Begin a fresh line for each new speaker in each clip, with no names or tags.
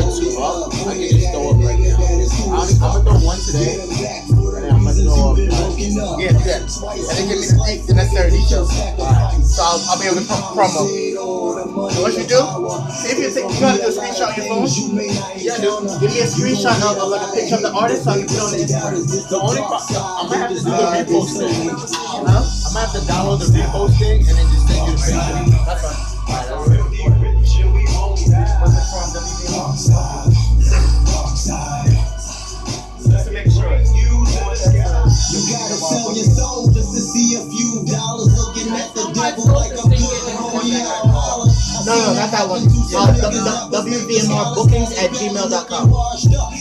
two up, I can just throw up right now. I'm gonna throw one today, and then I'm gonna throw up. Yeah, do that. And then give me the necessary details. So I'll be able to promo. So what you do? See if you gotta do a screenshot on your phone. Yeah, dude. Give me a screenshot of like a picture of the artist so I can put it on the Instagram. The only problem, I might have to do the repost thing. I might have to download the repost thing and then just send you the picture. That's fine. Alright, that's it. What's it from? Darkside. Just to make sure.
You gotta sell your soul just to see a few dollars. Looking at the devil like I'm good.
No, not that one. WVMRbookings@gmail.com.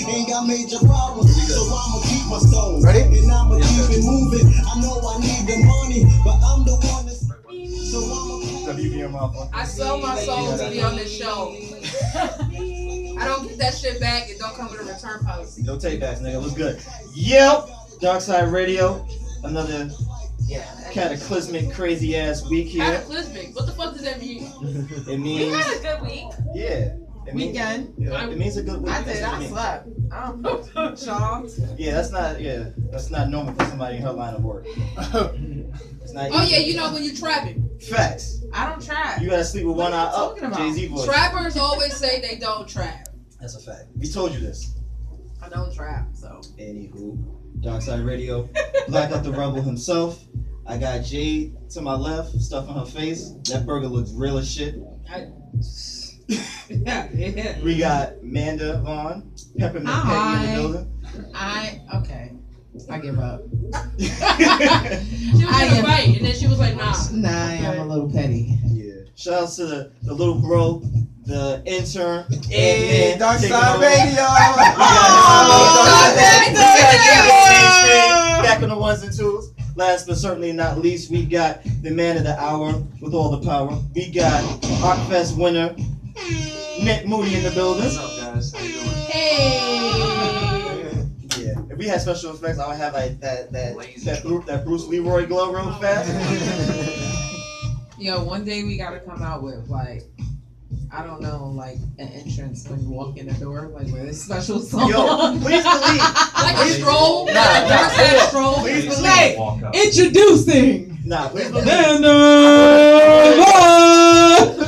Ain't got major problems, so I'ma keep my soul.
Ready?
And I'ma keep it moving. I know I need the money, but I'm the one that's. So I'ma.
I sell my soul to be on this show. I don't get that shit back. It don't come with a return policy.
No take backs, nigga. What's good? Yep. Darkside Radio. Another cataclysmic, crazy ass week here.
Cataclysmic? What the fuck does that mean?
It means.
We had a good week.
Yeah.
Weekend.
It means a good week.
I did. I slept. I don't know about y'all.
Yeah, that's not normal for somebody in her line of work. It's not
Oh yeah, you know when you trapping.
Facts.
I don't trap.
You gotta sleep with one eye up. Jay-Z voice.
Trappers always say they don't trap.
That's a fact. We told you this.
I don't trap, so.
Anywho, Darkside Radio, Black Up the Rebel himself. I got Jade to my left, stuff on her face. That burger looks real as shit.
Yeah.
We got Manda Vaughn, Peppermint Peggy in the building.
I give up.
She was gonna fight, and then she was like, nah.
Nah, I'm a little petty.
Yeah. Shout out to the little bro, the intern.
Hey, Darkside Radio.
Back on the ones and twos. Last but certainly not least, we got the man of the hour with all the power. We got ArtFest winner, Moody in the building.
What's up, guys? How you doing?
Hey.
Yeah. If we had special effects, I would have like that Bruce Leroy glow real fast.
Yo, one day we gotta come out with like, I don't know, like an entrance when you walk in the door, like with a special song.
Yo, please believe.
Like a stroll.
Nah.
Stroll.
Please believe.
Like, introducing.
Nah, please believe.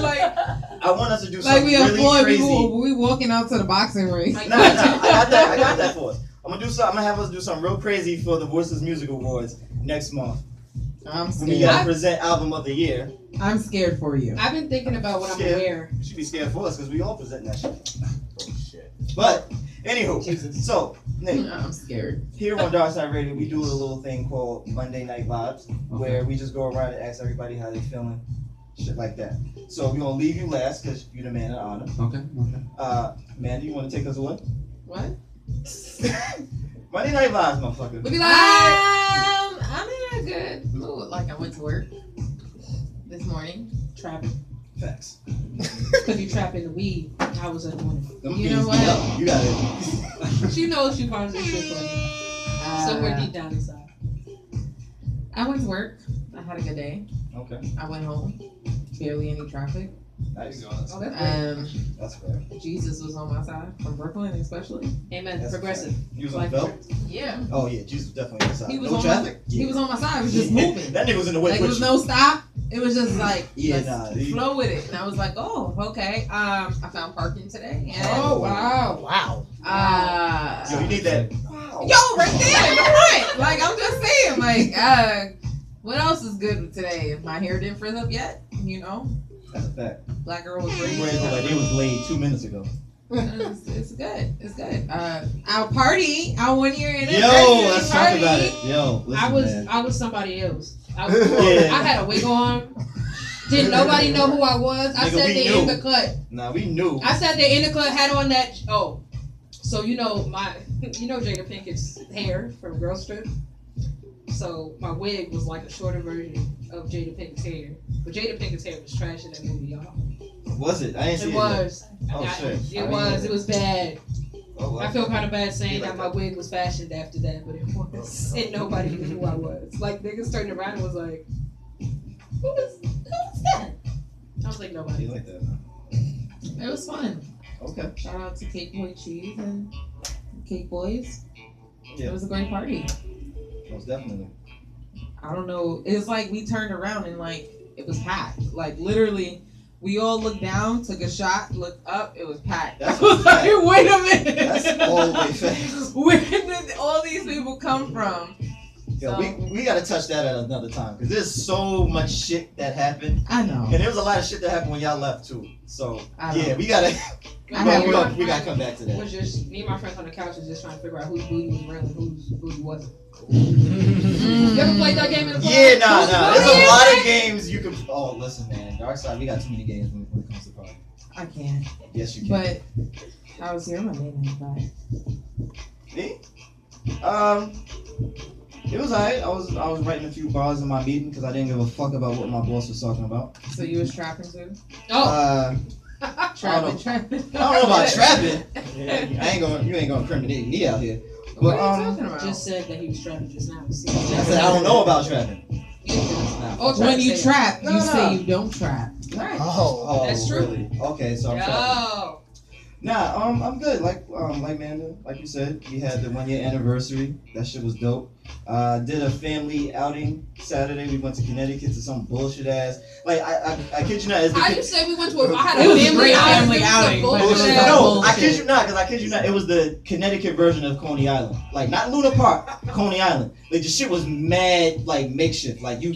Like,
I want us to do
like
something
we are
really
Floyd,
crazy.
we walking out to the boxing ring.
Like,
Nah, I got that for us. I'm gonna have us do something real crazy for the Voices Music Awards next month.
I'm
We
scared.
gotta present Album of the Year.
I'm scared for you.
I've been thinking about what I'm gonna wear.
You should be scared for us because we all present that shit. Oh shit. But anywho, so Nick,
I'm scared.
here on Darkside Radio, we do a little thing called Monday Night Vibes, where we just go around and ask everybody how they feeling, shit like that. So we're gonna leave you last because you're the man of honor.
Okay.
Mandy, you want to take us away?
What?
Monday Night Vibes, motherfucker.
We be like,
I'm in a good mood. Like I went to work this morning, trapping.
Facts.
because you trapping the weed. I was annoying.
You know what?
You got it.
She knows she finds this shit funny. Somewhere deep down inside.
I went to work. I had a good day.
Okay.
I went home. Barely any traffic.
Nice.
Oh, that's great.
That's fair.
Jesus was on my side, from Brooklyn especially.
Amen.
That's
Progressive.
fair. You was on
Like,
the belt?
Yeah.
Oh yeah, Jesus was definitely on the side.
He was
No
on
traffic?
He was on my side. It was just moving.
That nigga was in the way
Like, it
with
was
you.
no stop. It was just like,
Yeah,
let's
nah,
flow with it. And I was like, oh, okay. I found parking today. And,
Oh,
Wow.
Wow.
Yo, you need that.
Yo, right there in the front. Like, I'm just saying, like, what else is good today? If my hair didn't frizz up yet, you know?
That's a fact.
Black girl was ready.
Whereas like it was laid 2 minutes ago.
It's good. It's good. Our party, our 1 year anniversary.
Yo, let's talk
party.
about it. Yo, listen,
I was somebody else. I
Yeah.
had a wig on. Didn't nobody know who I was. I
Nigga,
sat
we
there
knew.
in the cut.
Nah, we knew.
I sat there in the cut, had on that. Oh, so you know Jada Pinkett's hair from Girl Strip. So my wig was like a shorter version of Jada Pinkett's hair, but Jada Pinkett's hair was trash in that movie, y'all.
Was it? I didn't see
It
it.
was.
Oh, shit.
It was. It was bad.
Oh,
I feel kind of bad saying
like
that my wig was fashioned after that, but it was, and nobody knew who I was. Like niggas turned around and was like, "Who is that?" I was like,
You
nobody.
like that, huh?
It was fun.
Okay.
Shout out to Cake Boy Cheese and Cake Boys.
Yeah.
It was a great party.
Most definitely.
I don't know. It's like we turned around and like it was packed. Like literally, we all looked down, took a shot, looked up, it was packed.
That's
I was like,
fact.
wait a minute.
That's all the way fast.
Where did all these people come from?
Yo,
So-
we gotta touch that at another time because there's so much shit that happened,
I know.
and there was a lot of shit that happened when y'all left too. So
I
yeah,
know.
we gotta
I know.
we gotta come back to that.
Was just me and my friends on the couch was just trying to figure out whose booty was real and whose booty wasn't.
Mm.
You ever played that game in the club?
Yeah, nah. There's a
booty
lot
is
of games you can. Oh, listen, man, Darkside, we got too many games when it comes to party.
I can't.
Yes, you can.
But I was here Monday night,
Me? It was alright. I was writing a few bars in my meeting because I didn't give a fuck about what my boss was talking about.
so you was trapping too?
Oh,
Trapping.
I don't know about trapping. You ain't gonna incriminate me out here.
What
But
are you talking about?
just said that he was trapping just now. See,
I said I don't know about trapping.
Yeah.
Nah.
when you trap,
No,
you
no.
say you don't trap.
Right.
Oh,
That's true.
Really? Okay, so I'm trapping.
Yo.
Nah, I'm good. Like Manda, like you said, we had the 1 year anniversary. That shit was dope. Did a family outing Saturday. We went to Connecticut to some bullshit ass. Like I kid you not. It's the
How
kid-
you say we went to a? I had
It
a
was a
family
great
outing.
family
It was a
outing, but it
bullshit
was
ass-
No, I
bullshit.
kid you not, because I kid you not, it was the Connecticut version of Coney Island. Like not Luna Park, Coney Island. Like the shit was mad, like makeshift. Like you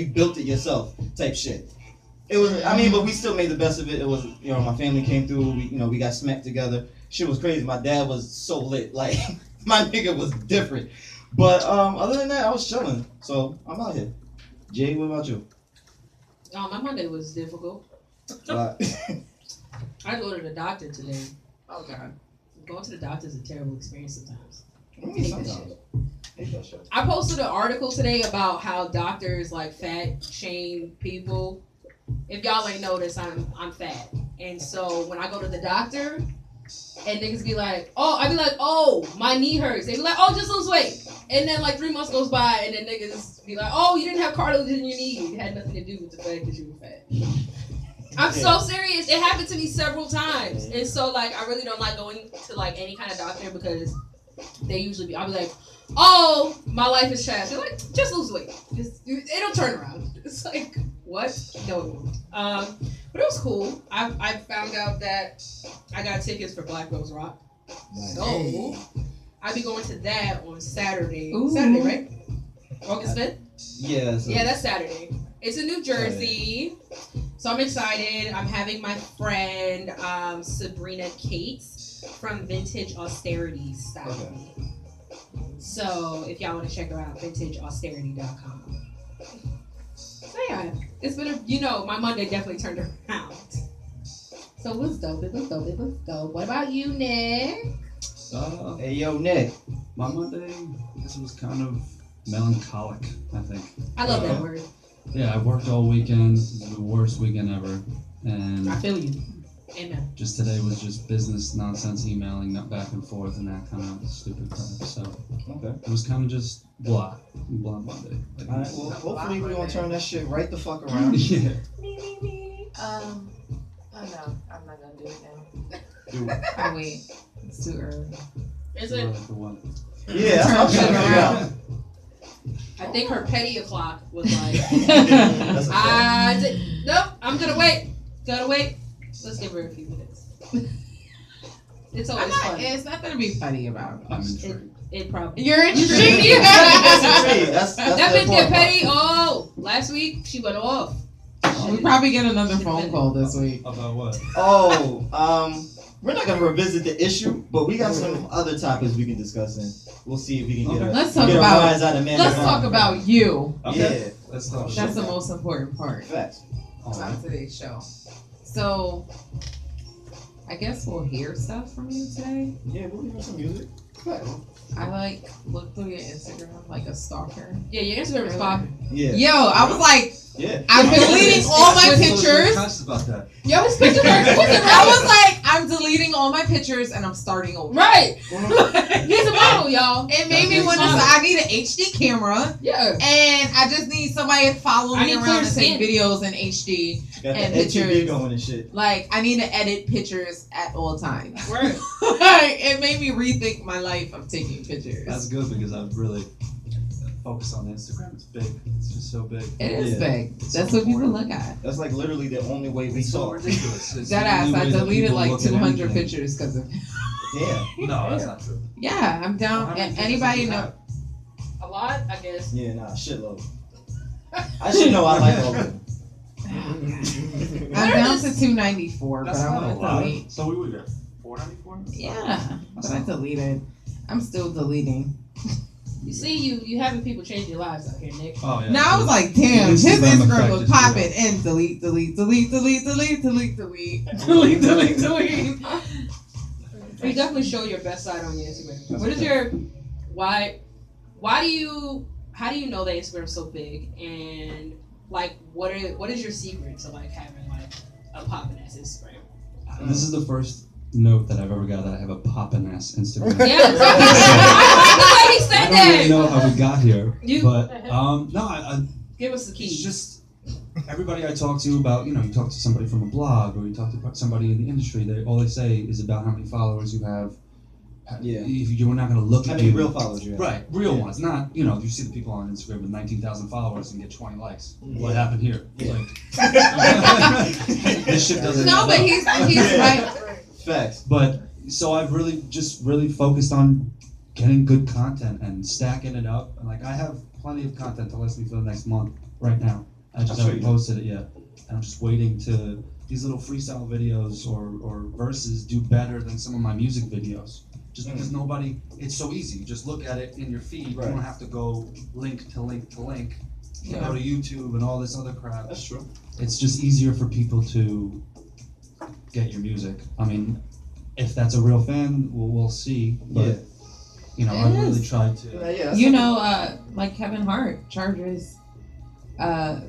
built it yourself, type shit. It was. I mean, but we still made the best of it. It was, my family came through. We got smacked together. Shit was crazy. My dad was so lit. Like my nigga was different. But other than that, I was chilling. So I'm out here. Jay, what about you?
Oh, my Monday was difficult.
Uh,
I go to the doctor today.
Oh God.
Going to the doctor is a terrible experience sometimes.
sometimes. Hate that shit.
I posted an article today about how doctors like fat shame people. If y'all ain't noticed, I'm fat, and so when I go to the doctor, and niggas be like, I be like, my knee hurts. They be like, just lose weight, and then like 3 months goes by, and then niggas be like, you didn't have cartilage in your knee. It had nothing to do with the fact that you were fat. I'm so serious. It happened to me several times, and so like I really don't like going to like any kind of doctor because they usually be. I'll be like, my life is trash. They're like, just lose weight. It'll turn around. It's like, what? No. But it was cool. I found out that I got tickets for Black Rose Rock.
Nice.
So I'll be going to that on Saturday.
Ooh.
Saturday, right? August 5th?
Yeah. So
Yeah, that's Saturday. It's in New Jersey. So I'm excited. I'm having my friend Sabrina Cates from Vintage Austerity style.
Okay.
So if y'all want to check her out, vintageausterity.com. So yeah, it's been my Monday definitely turned around. So it was dope. It was dope. What about you, Nick?
Hey, yo, Nick.
My Monday, this was kind of melancholic, I think.
I love that word.
Yeah, I worked all weekend. This is the worst weekend ever. And
I feel you. Amen.
just today was just business nonsense emailing, not back and forth, and that kind of stupid crap. So
Okay.
it was kind of just blah Monday. Like,
All right. Well, hopefully we're gonna turn that shit right the fuck around.
yeah.
Oh no, I'm not gonna do it now.
Do it.
Oh wait, it's too early.
Is it?
For what?
Yeah, that's what I'm trying to figure out.
I think her petty o'clock was like,
That's a fact.
nope, I'm gonna wait. Gotta wait. Let's give her a few minutes. It's always fun.
It's nothing to be funny about.
I'm intrigued.
It probably.
You're intrigued.
That's intriguing. That's
That
the
bitch get
important
petty. Last week she went off.
We probably get another phone call this week.
About what?
part. We're not gonna revisit the issue, but we got some other topics we can discuss, and we'll see if we can get a,
Let's talk
get a
about.
rise out of man.
Let's talk about you.
Okay. Let's talk about
That's the most important part
Facts.
about today's show. So, I guess we'll hear stuff from you today.
Yeah, we'll hear some music. Facts.
I looked through your Instagram like a stalker.
Yeah, your Instagram is popping.
Yeah.
Yo, I was like,
Yeah.
I've been deleting all my
So
pictures.
conscious about that.
Yo, his pictures are
I was like, I'm deleting all my pictures and I'm starting over.
right. He's a model, y'all.
It made me want to. I need an HD camera,
Yeah.
and I just need somebody to follow
I
me
need
around
clear
and take
skin.
videos in HD.
Got
And
that HTV
pictures.
going and shit.
Like, I need to edit pictures at all times.
Right.
It made me rethink my life of taking pictures.
That's good because I've really focused on Instagram. It's big. It's just so big.
It is
Yeah.
big.
It's
That's
so
what people
important.
look at.
That's like literally the only way we
It's so
saw.
ridiculous. It's
That
the
ass,
only
I
way that
deleted
people
like
look at
200
anything.
pictures because of.
Yeah.
No, that's not true.
Yeah, I'm
How
down.
many pictures
Anybody
do you
know?
have?
A lot, I guess.
Yeah, nah, shitload. I should know I like all of them.
I'm down to 294,
That's
but I
not a
want to
lot.
delete.
So we got 494?
Yeah, but I
not-
deleted. I'm still deleting.
You see, you having people change their lives out here, Nick.
Oh, yeah.
Now I was like, damn, his
Instagram
Instagram
effect
was
is
popping. And delete, delete, delete, delete, delete, delete, delete, delete, delete, delete.
You definitely show your best side on your Instagram.
That's
What is
okay.
your why do you how do you know that Instagram's so big, and like what is your secret to like having like a poppin' ass Instagram?
This is the first note that I've ever got that I have a poppin' ass Instagram.
Yeah, I he
I
said
don't
that.
really know how we got here,
You-
but no, I
Give us the
it's
key.
just everybody I talk to about, you talk to somebody from a blog or you talk to somebody in the industry, all they say is about how many followers you have.
Yeah.
If you're not going to look
How
at
many
you.
real followers you have?
Right, real
Yeah.
ones, not, you see the people on Instagram with 19,000 followers and get 20 likes. What
Yeah.
happened here?
Yeah.
Like, this shit doesn't
No,
add
but
up.
he's
Yeah.
right.
Facts.
But so I've really focused on getting good content and stacking it up. And like I have plenty of content to last me for the next month right now. I just
I'm sure
haven't
you do.
posted it yet. And I'm just waiting to these little freestyle videos or verses do better than some of my music videos. Just because it's so easy. You just look at it in your feed.
Right.
You don't have to go link to link to link. You
Yeah.
go to YouTube and all this other crap.
That's true.
It's just easier for people to get your music. I mean, if that's a real fan, we'll see. But
Yeah.
I
It
really
is.
tried to.
Yeah, that's
You
something-
know, like Kevin Hart charges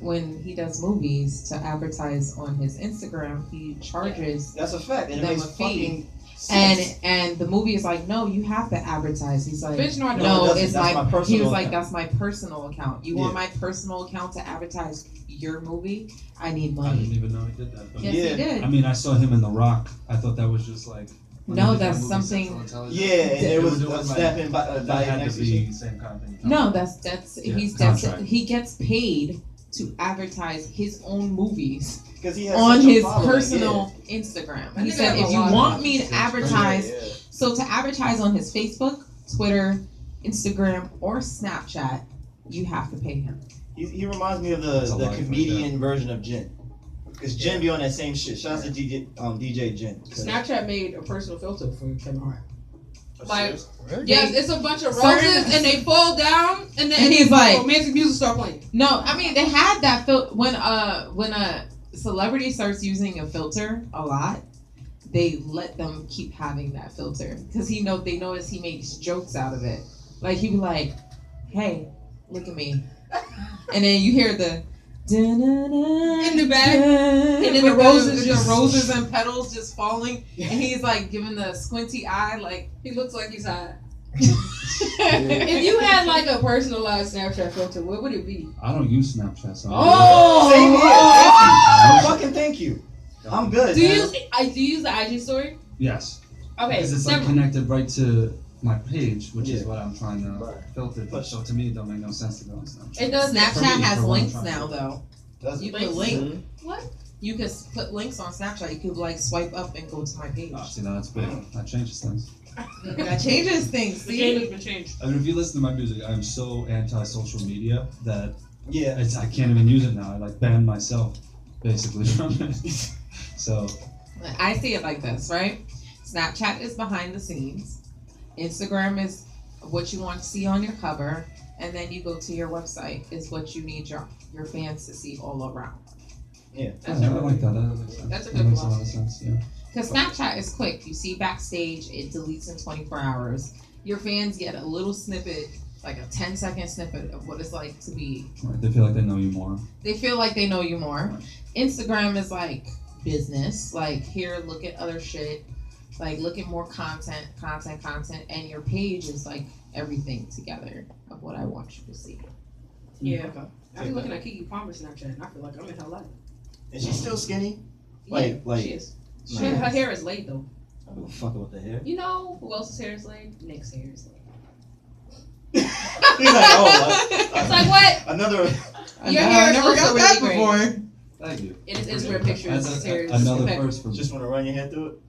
when he does movies to advertise on his Instagram. He charges,
That's a fact. And it
Them
makes
a
fucking
and
sense.
and the movie is like, no, you have to advertise. He's like,
Bitch, no, I don't.
No,
no,
it doesn't.
it's
That's
my.
my
He
personal
was like,
account.
that's my personal account. You want
Yeah.
my personal account to advertise your movie? I need
I didn't
money.
even know he did that. But
Yes,
Yeah.
he did.
I mean, I saw him in The Rock. I thought that was just like. one
No,
of the
that's
movies,
something-
Central Intelligence.
Yeah, and
They
it
were
was
doing, like,
snapping by
That had
next
to
to
be
each
the same kind of thing.
No, that's
Yeah,
he's
contract.
he gets paid to advertise his own movies
because he has
on
such a
his
following,
personal Instagram.
I
He
think I
said,
have
if
a
you
lot of
want
those.
me to
Yeah.
advertise,
Yeah.
so to advertise on his Facebook, Twitter, Instagram, or Snapchat, you have to pay him.
He reminds me of
That's a
the
life right
comedian version of Jin. Because Jin be on that same shit. Shout out to DJ Jin.
Snapchat made a personal filter for Kevin Hart. Like,
Really?
yes, it's a bunch of
Certain-
roses and they fall down, and then
And he's like-
romantic music start playing.
No, I mean they had that when a celebrity starts using a filter a lot, they let them keep having that filter because they notice he makes jokes out of it. Like he'd be like, "Hey, look at me," and then you hear the in
the back, and then the
roses and petals just falling, and he's like giving the squinty eye, like
He looks like he's high. If you had like a personalized Snapchat filter, what would it be?
I don't use Snapchat, so.
Same here.
Oh!
Thank you. Fucking thank you. I'm good.
Do you
man.
use the IG story?
Yes.
Okay,
Because it's like
never-
connected right to my page, which is
Yeah.
what I'm trying to
Right.
filter.
But-
So to me, it don't make no sense to go on Snapchat.
it does.
Snapchat
me,
has
for what I'm
links
trying to
now
do.
though.
That's
You
Links?
can link.
Mhm.
What?
You could put links on Snapchat. You could like swipe up and go to my page.
Oh, see, now that's big. That changes things.
That changes things.
The game
See,
has been changed.
I mean, if you listen to my music, I'm so anti-social media that
Yeah.
I can't even use it now. I like ban myself, basically, from it. So,
I see it like this, right? Snapchat is behind the scenes. Instagram is what you want to see on your cover, and then you go to your website is what you need your fans to see all around.
yeah,
That's
I
a
like that. That makes sense.
That's a
That
good
makes a lot of
philosophy.
sense, yeah.
Because Snapchat is quick. You see backstage, it deletes in 24 hours. Your fans get a little snippet, like a 10-second snippet of what it's like to be.
Right, they feel like they know you more.
They feel like they know you more. Instagram is like business. Like, here, look at other shit. Like, look at more content, and your page is like everything together of what I want you to see.
Yeah.
Okay.
I be looking at Kiki Palmer's Snapchat and I feel like I'm in her life.
And she's still skinny.
Yeah,
Like
she is. Her hair is laid though.
I don't fuck with the hair.
You know who else's hair is laid? Nick's hair is laid.
He's like, oh,
It's like what?
another.
Your hair is
never
also
got
really
that
great.
before.
Thank you.
In his Instagram pictures,
That's
his hair is
another
impeccable.
first for me.
Just want to run your head through it.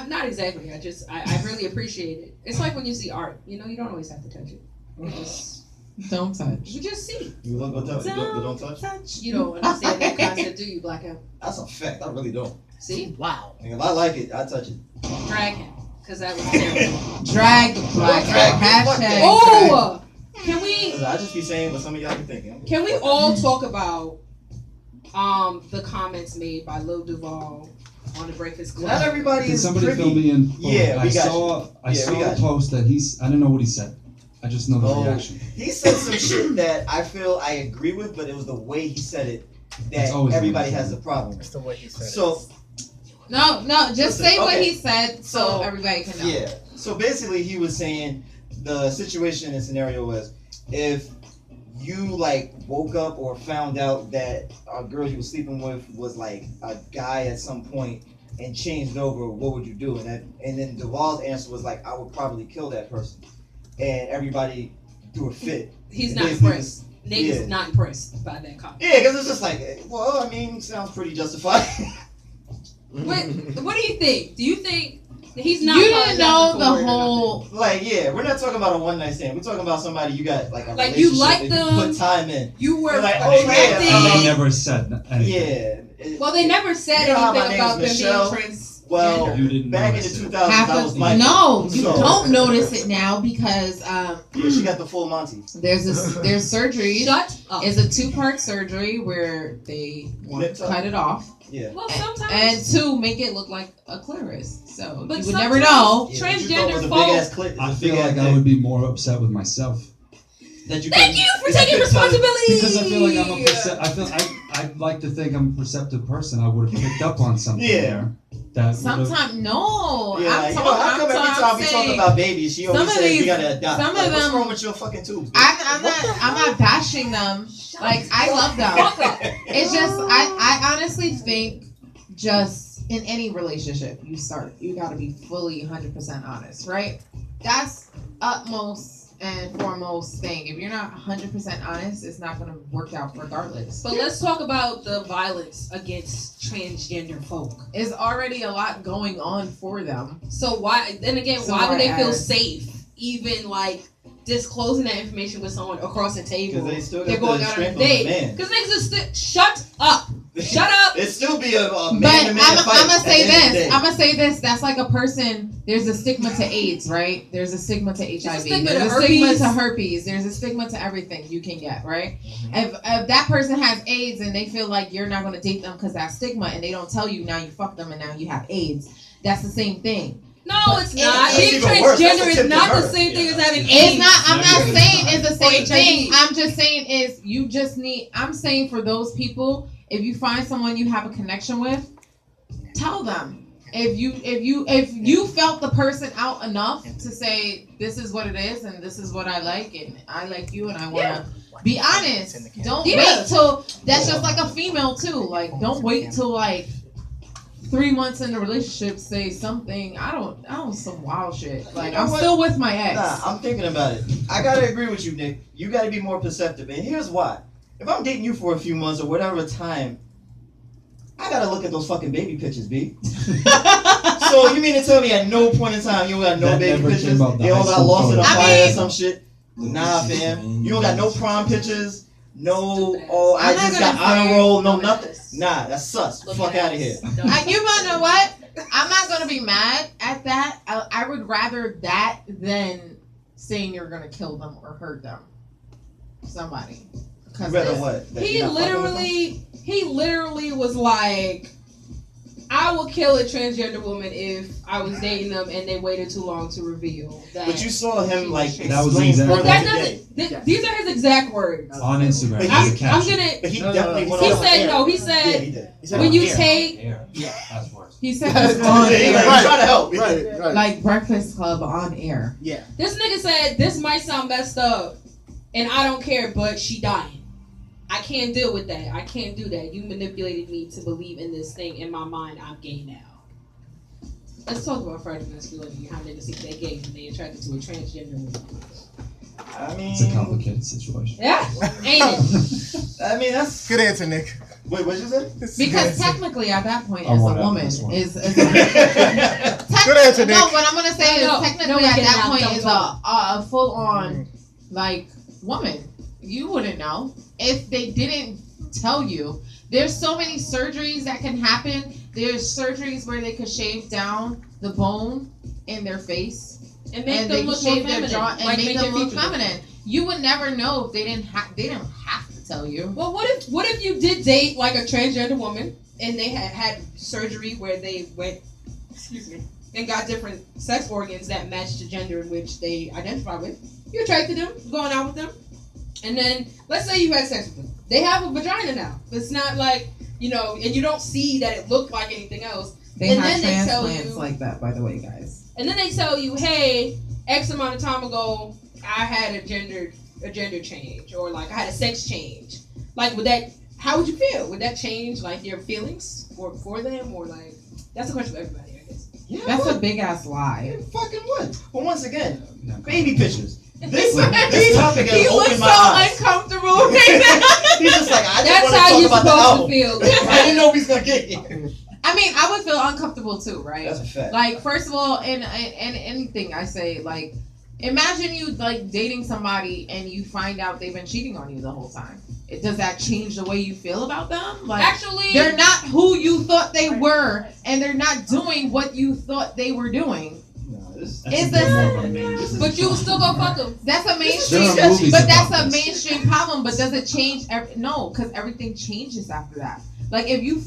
Not exactly. I really appreciate it. It's like when you see art. You know, you don't always have to touch it.
Don't touch.
You just see.
You look, but don't touch.
You don't understand that concept, do you, Blackout?
That's a fact. I really don't.
See? Wow.
If I like it, I touch it.
Drag him. Because that was terrible.
Drag Blackout.
Drag me, fuck
Hashtag.
that.
Oh! Can we
I just be saying what some of y'all be thinking.
Can we all talk about the comments made by Lil Duval on the Breakfast Club?
Not everybody
Can
is
somebody
privy.
fill me in?
Yeah,
I
we got
saw
you.
I
Yeah, we
saw
got
the post that I didn't know what he said. I just know the
Oh.
reaction.
He said some shit that I feel I agree with, but it was the way he said it
It's
that
always
everybody
the way.
has a problem.
That's the way he said
So
No, just
Listen,
say what
okay.
he said so
So,
everybody can know.
yeah. So basically, he was saying the situation and scenario was if you like woke up or found out that a girl you were sleeping with was like a guy at some point and changed over, what would you do? And then Duval's answer was like, I would probably kill that person. And everybody threw a fit.
He's not
Basically,
impressed. Nick
yeah.
is not impressed by that comment.
Yeah, because it's just like, well, I mean, sounds pretty justified.
What do you think? Do you think he's not?
You didn't know
apologizing
the
for it or
whole.
Like, yeah, we're not talking about a one night stand. We're talking about somebody you got like a
Like, you
relationship
like
that
them.
you put time in.
nothing? You were
They're like, oh,
attracted.
yeah,
They never said anything.
Yeah.
Well, they never said
You know how my
anything
name
about them
is
being
Michelle?
transgender.
Well,
You didn't
back in the
notice it.
2000s,
Half
that was
of,
my
no, you
So-
don't notice it now because
Yeah, she got the full Monty.
there's surgery.
Shut up.
It's a 2-part surgery where they
Lips up.
cut it off
Yeah.
Well, sometimes.
and 2 make it look like a clitoris. So
But
you would never
sometimes-
know.
Yeah, what you thought
Transgender
was a
folk-
big ass clit.
I
is a
feel
big ass
like I
dick
would be more upset with myself
that you
Thank
couldn't-
you for
that
taking
couldn't tell-
responsibility.
because I feel like I'm a I'd like to think I'm a perceptive person. I would have picked up on something
Yeah.
there. That would've-
Sometimes no.
Yeah, like,
I'm
you know, how come every time we talk
saying-
about babies, she always
some of
says we
these-
gotta adopt?
some of
Like, what's
them-
wrong with your fucking tubes?
I'm not bashing them. Like, I love them. It's just I honestly think just in any relationship you gotta be fully 100% honest, right? That's utmost and foremost thing. If you're not 100% honest, it's not gonna work out regardless.
But let's talk about the violence against transgender folk.
There's already a lot going on for them.
So why? Then again,
So
why would they feel
I-
safe even like disclosing that information with someone across the table?
Because they still
They're
got
going
the
out on a
strength on the
date.
man.
Because niggas is shut up. Shut up.
It still be a
But
man-to-man
I'm
fight.
gonna
at
say
the end of the
this.
day.
I'm gonna say this. That's like a person. There's a stigma to AIDS, right? There's a stigma to HIV.
stigma
There's
to
a stigma
herpes.
to herpes. There's a stigma to everything you can get, right?
Mhm.
If that person has AIDS and they feel like you're not gonna date them because that stigma, and they don't tell you now you fucked them and now you have AIDS, that's the same thing.
No, it's
It-
not.
it's
Being
even worse. That's
transgender
a
is
tip to
not the
her.
same thing
Yeah.
as having
It's
AIDS.
not. I'm not
Never
saying
mind.
it's the same
Or
thing.
HIV.
I'm just saying is you just need. I'm saying for those people, if you find someone you have a connection with, tell them. If you felt the person out enough to say this is what it is and this is what I like and I like you and I wanna be honest. Don't
Yeah.
wait till that's just like a female too. Like don't wait till like 3 months in the relationship say something. I don't some wild shit. Like
You know
I'm
what?
still with my ex.
Nah, I'm thinking about it. I gotta agree with you, Nick. You gotta be more perceptive. And here's why. If I'm dating you for a few months or whatever time, I gotta look at those fucking baby pictures, B. So you mean to tell me at no point in time you don't got no
That
baby
never
pictures?
came out the
They all
high
got
school
lost in a
photo.
fire
I
or
mean-
some shit? Nah, fam. You don't got no prom pictures? No,
Stupid
oh,
ass.
I
I'm
just
not
got
gonna
honor
say
roll, no
dumbass.
nothing. Nah, that's sus.
Look
Fuck
at
out of here.
us.
You wanna know what? I'm not gonna be mad at that. I would rather that than saying you're gonna kill them or hurt them. Somebody.
You rather what? That
He
you're not fucking with them?
literally was like, I will kill a transgender woman if I was dating them and they waited too long to reveal that.
But you saw him like
That was
explain
exactly-
further
But that
today.
doesn't. These are his exact words.
On Instagram.
But
as a
I'm
caption.
gonna.
But he
No, no,
definitely
no.
went
He
on
said
air.
no. He
Yeah,
said
he did.
He said
when you
air.
take.
Yeah. That's worse.
He said it's on
Yeah, he's
air.
trying to help.
Right.
Like Breakfast Club on air.
Yeah.
This nigga said this might sound messed up, and I don't care, but she dying. I can't deal with that. I can't do that. You manipulated me to believe in this thing. In my mind, I'm gay now. Let's talk about fragile masculinity. How niggas think they're gay when they attracted to a transgender woman.
I mean,
It's a complicated situation.
Yeah, ain't it?
I mean, that's
Good answer, Nick.
Wait, what you say?
Because technically, at that point,
I
as a
want out
woman,
this one.
is
Good answer, Nick.
no. What I'm gonna say
No,
is technically
no,
at
get
that
out,
point
don't
is
talk.
a full on like woman. You wouldn't know if they didn't tell you. There's so many surgeries that can happen. There's surgeries where they could shave down the bone in their face
And make
and
them
they
look
could
more
shave their
feminine.
jaw and
like
make
their
them look
features look
feminine. You would never know if they didn't have to tell you.
Well, what if you did date like a transgender woman and they had surgery where they went, excuse me, and got different sex organs that matched the gender in which they identify with? You attracted them, going out with them, and then let's say you had sex with them. They have a vagina now. It's not like and you don't see that it looked like anything else.
They
And
have
then they tell
transplants
you-
like that, by the way, guys.
And then they tell you, hey, X amount of time ago, I had a gender change, or like I had a sex change. Like, how would you feel? Would that change like your feelings for them, or like that's a question for everybody, I guess.
Yeah,
That's
what?
a big ass lie.
It fucking would. But once again,
Yeah.
baby pictures. This topic
He
has
looks
opened
so
my eyes.
uncomfortable right now.
He's just like, I just
That's
want
how
to
you're
talk about the
supposed to
album.
feel.
I didn't know we was gonna get here.
I mean, I would feel uncomfortable too, right?
That's a fact.
Like, first of all, in anything I say, like, imagine you like dating somebody and you find out they've been cheating on you the whole time. Does that change the way you feel about them? Like,
Actually,
they're not who you thought they were, and they're not doing what you thought they were doing.
No, this,
That's
Is
a bit
this-
more of a mainstream
but you will still go fuck them.
That's a
There
mainstream,
are movies
but
about
that's a
this.
mainstream problem. But does it change? No, because everything changes after that. Like if you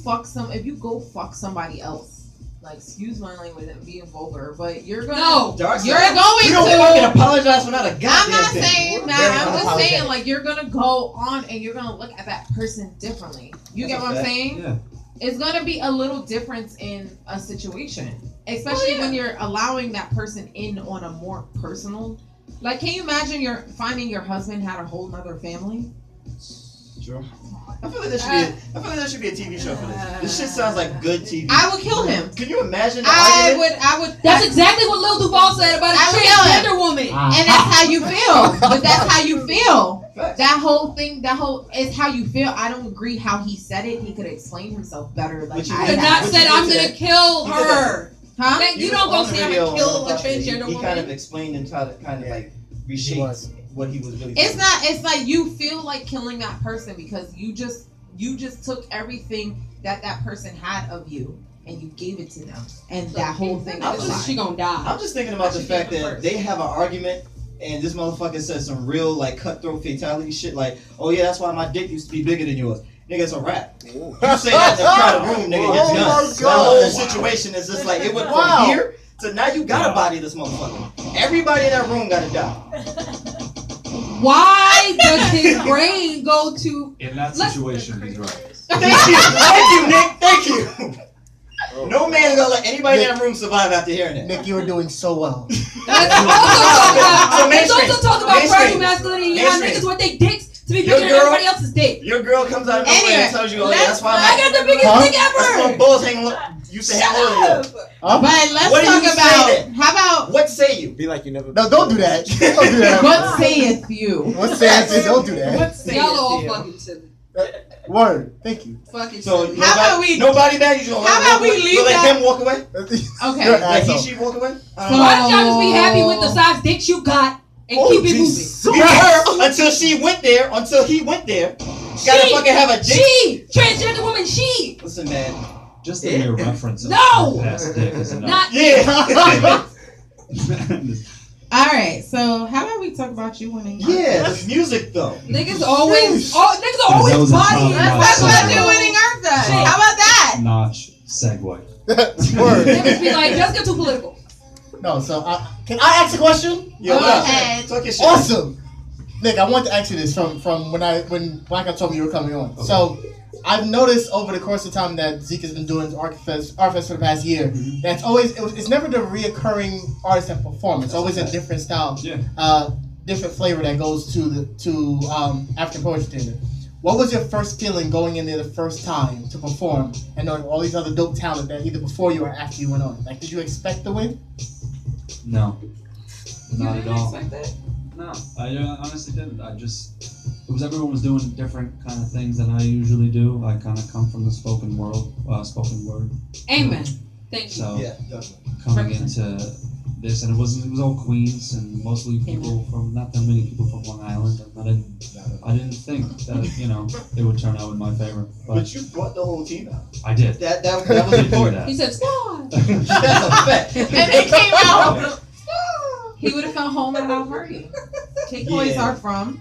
go fuck somebody else, like excuse my language and being vulgar, but you're gonna
Darkside.
you're going
We don't
to.
fucking apologize for not a goddamn
I'm not
thing.
saying
We're
that.
very
I'm just
unapologetic.
saying like you're gonna go on and you're gonna look at that person differently. You
That's
get
a
what I'm
fact.
saying?
Yeah.
It's gonna be a little difference in a situation, especially when you're allowing that person in on a more personal. Like, can you imagine finding your husband had a whole nother family?
True. I feel like there should be a TV show for this. This shit sounds like good TV.
I would kill him.
Can you imagine the
I
argument?
would.
That's exactly what Lil Duval said about a
I would kill him.
transgender woman.
And that's how you feel. But that's how you feel.
Facts.
That whole thing, is how you feel. I don't agree how he said it. He could explain himself better. Like
But you
I
Could
did
not
have.
But
said
you
I'm
did
gonna
that.
kill
You did that.
Huh?
her. Man, you
He
don't
was
go
on the
say I'm
video
gonna kill
on
a
the podcast.
transgender
He
woman.
kind of explained and tried to kind of like reshape
was.
what he was really.
It's
doing.
not. It's like you feel like killing that person because you just took everything that person had of you and you gave it to them, and that whole thing
I'm
is a
just-
lie.
She gonna die.
I'm just thinking about the
Should be
fact
the
that
first.
they have an argument and this motherfucker says some real like cutthroat fatality shit like, oh yeah, that's why my dick used to be bigger than yours. Nigga, it's a rap. You say that in the crowded room, nigga, gets
Oh
done.
my
That
God.
whole situation is just like, it went
Wow.
from here to now you gotta body this motherfucker. Everybody in that room gotta die.
Why does his brain go to?
In that
Let's-
situation, he's right.
Thank you. Thank you, Nick. Thank you. No man is gonna let anybody in that room survive after hearing that.
Nick, you are doing so well.
Let's also
mainstream.
talk about
Mainstream.
fragile masculinity. How
Mainstream.
niggas want their dicks to be
Your
bigger than
girl-
everybody else's dick.
Your girl comes out of nowhere
Anyway,
and tells you, oh yeah, that's why
I got the biggest
Huh?
dick
that's why
ever.
balls hang low. You say hang low.
Huh?
But let's
What do
talk
you say
about
then?
how about
What say you?
Be like you never.
No, don't do that. Don't do that.
what saith you?
What says it? Don't do that.
What saith
Y'all all
you?
fucking silly.
Word. Thank you.
Fucking
So
silly.
How about we-
nobody bad? You just gonna
how
let him
about we
walk away?
leave
You let
that-
him walk away?
Okay.
You're an
Like he
asshole.
she walk away?
Why don't y'all just be happy with the size dicks you got and keep it moving?
Be her until she went there. Until he went there. Gotta
She-
fucking have a dick.
She transgender woman. She
Listen, man.
Just the mere reference of
No!
past dick is enough.
not.
Yeah.
All right. So how about we talk about you winning?
Yeah. This music though.
Niggas always. Niggas are
That
always
was a
bodying.
problem.
Let's talk about you
Shit.
winning Earth Day. How about that?
Notch. segue.
Word.
They would be like, just get too political.
No, so can I ask a question?
Yo,
Go
what up?
ahead.
Talk your shit.
Awesome. Nick, I wanted to ask you this from when Blackout told me you were coming on.
Okay.
So I've noticed over the course of time that Zeke has been doing Artfest for the past year. That's always it's never the reoccurring artist that perform. It's always a different style,
Yeah.
different flavor that goes to African Poetry Theater. What was your first feeling going in there the first time to perform and knowing all these other dope talent that either before you or after you went on? Like, did you expect to win?
No.
You
Not at
didn't
all.
expect it?
No, I honestly didn't. Everyone was doing different kind of things than I usually do. I kind of come from the spoken word.
Amen. Thank you.
So
Yeah, definitely.
coming into this, and it was all Queens and mostly people from not that many people from Long Island. And I didn't think that it would turn out in my favor,
But you brought the whole team out.
I did.
That was
I did do
important.
that.
He said, squad.
That's a fact.
And they came out. He would have felt home at our party. Kid Boys
Yeah.
are from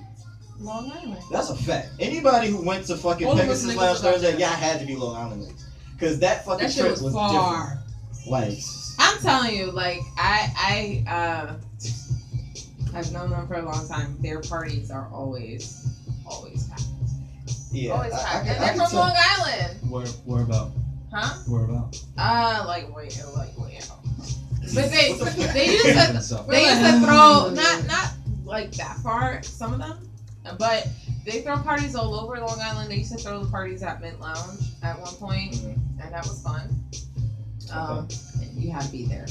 Long Island.
That's a fact. Anybody who went to fucking
All of us
Pegasus
niggas
last
was out
Thursday,
there.
y'all had to be Long Island niggas. Cause that fucking
That shit
trip
was
was
far.
different. Like,
I'm telling you, like I've known them for a long time. Their parties are always packed.
yeah.
Always
I
packed.
can-
And
I
they're
can
from
tell.
Long Island.
Where about?
Huh?
Where about?
Like way out. But they used to
So,
they used to throw not like that far, some of them, but they throw parties all over Long Island. They used to throw the parties at Mint Lounge at one point,
Mhm.
and that was fun. And you had to be there.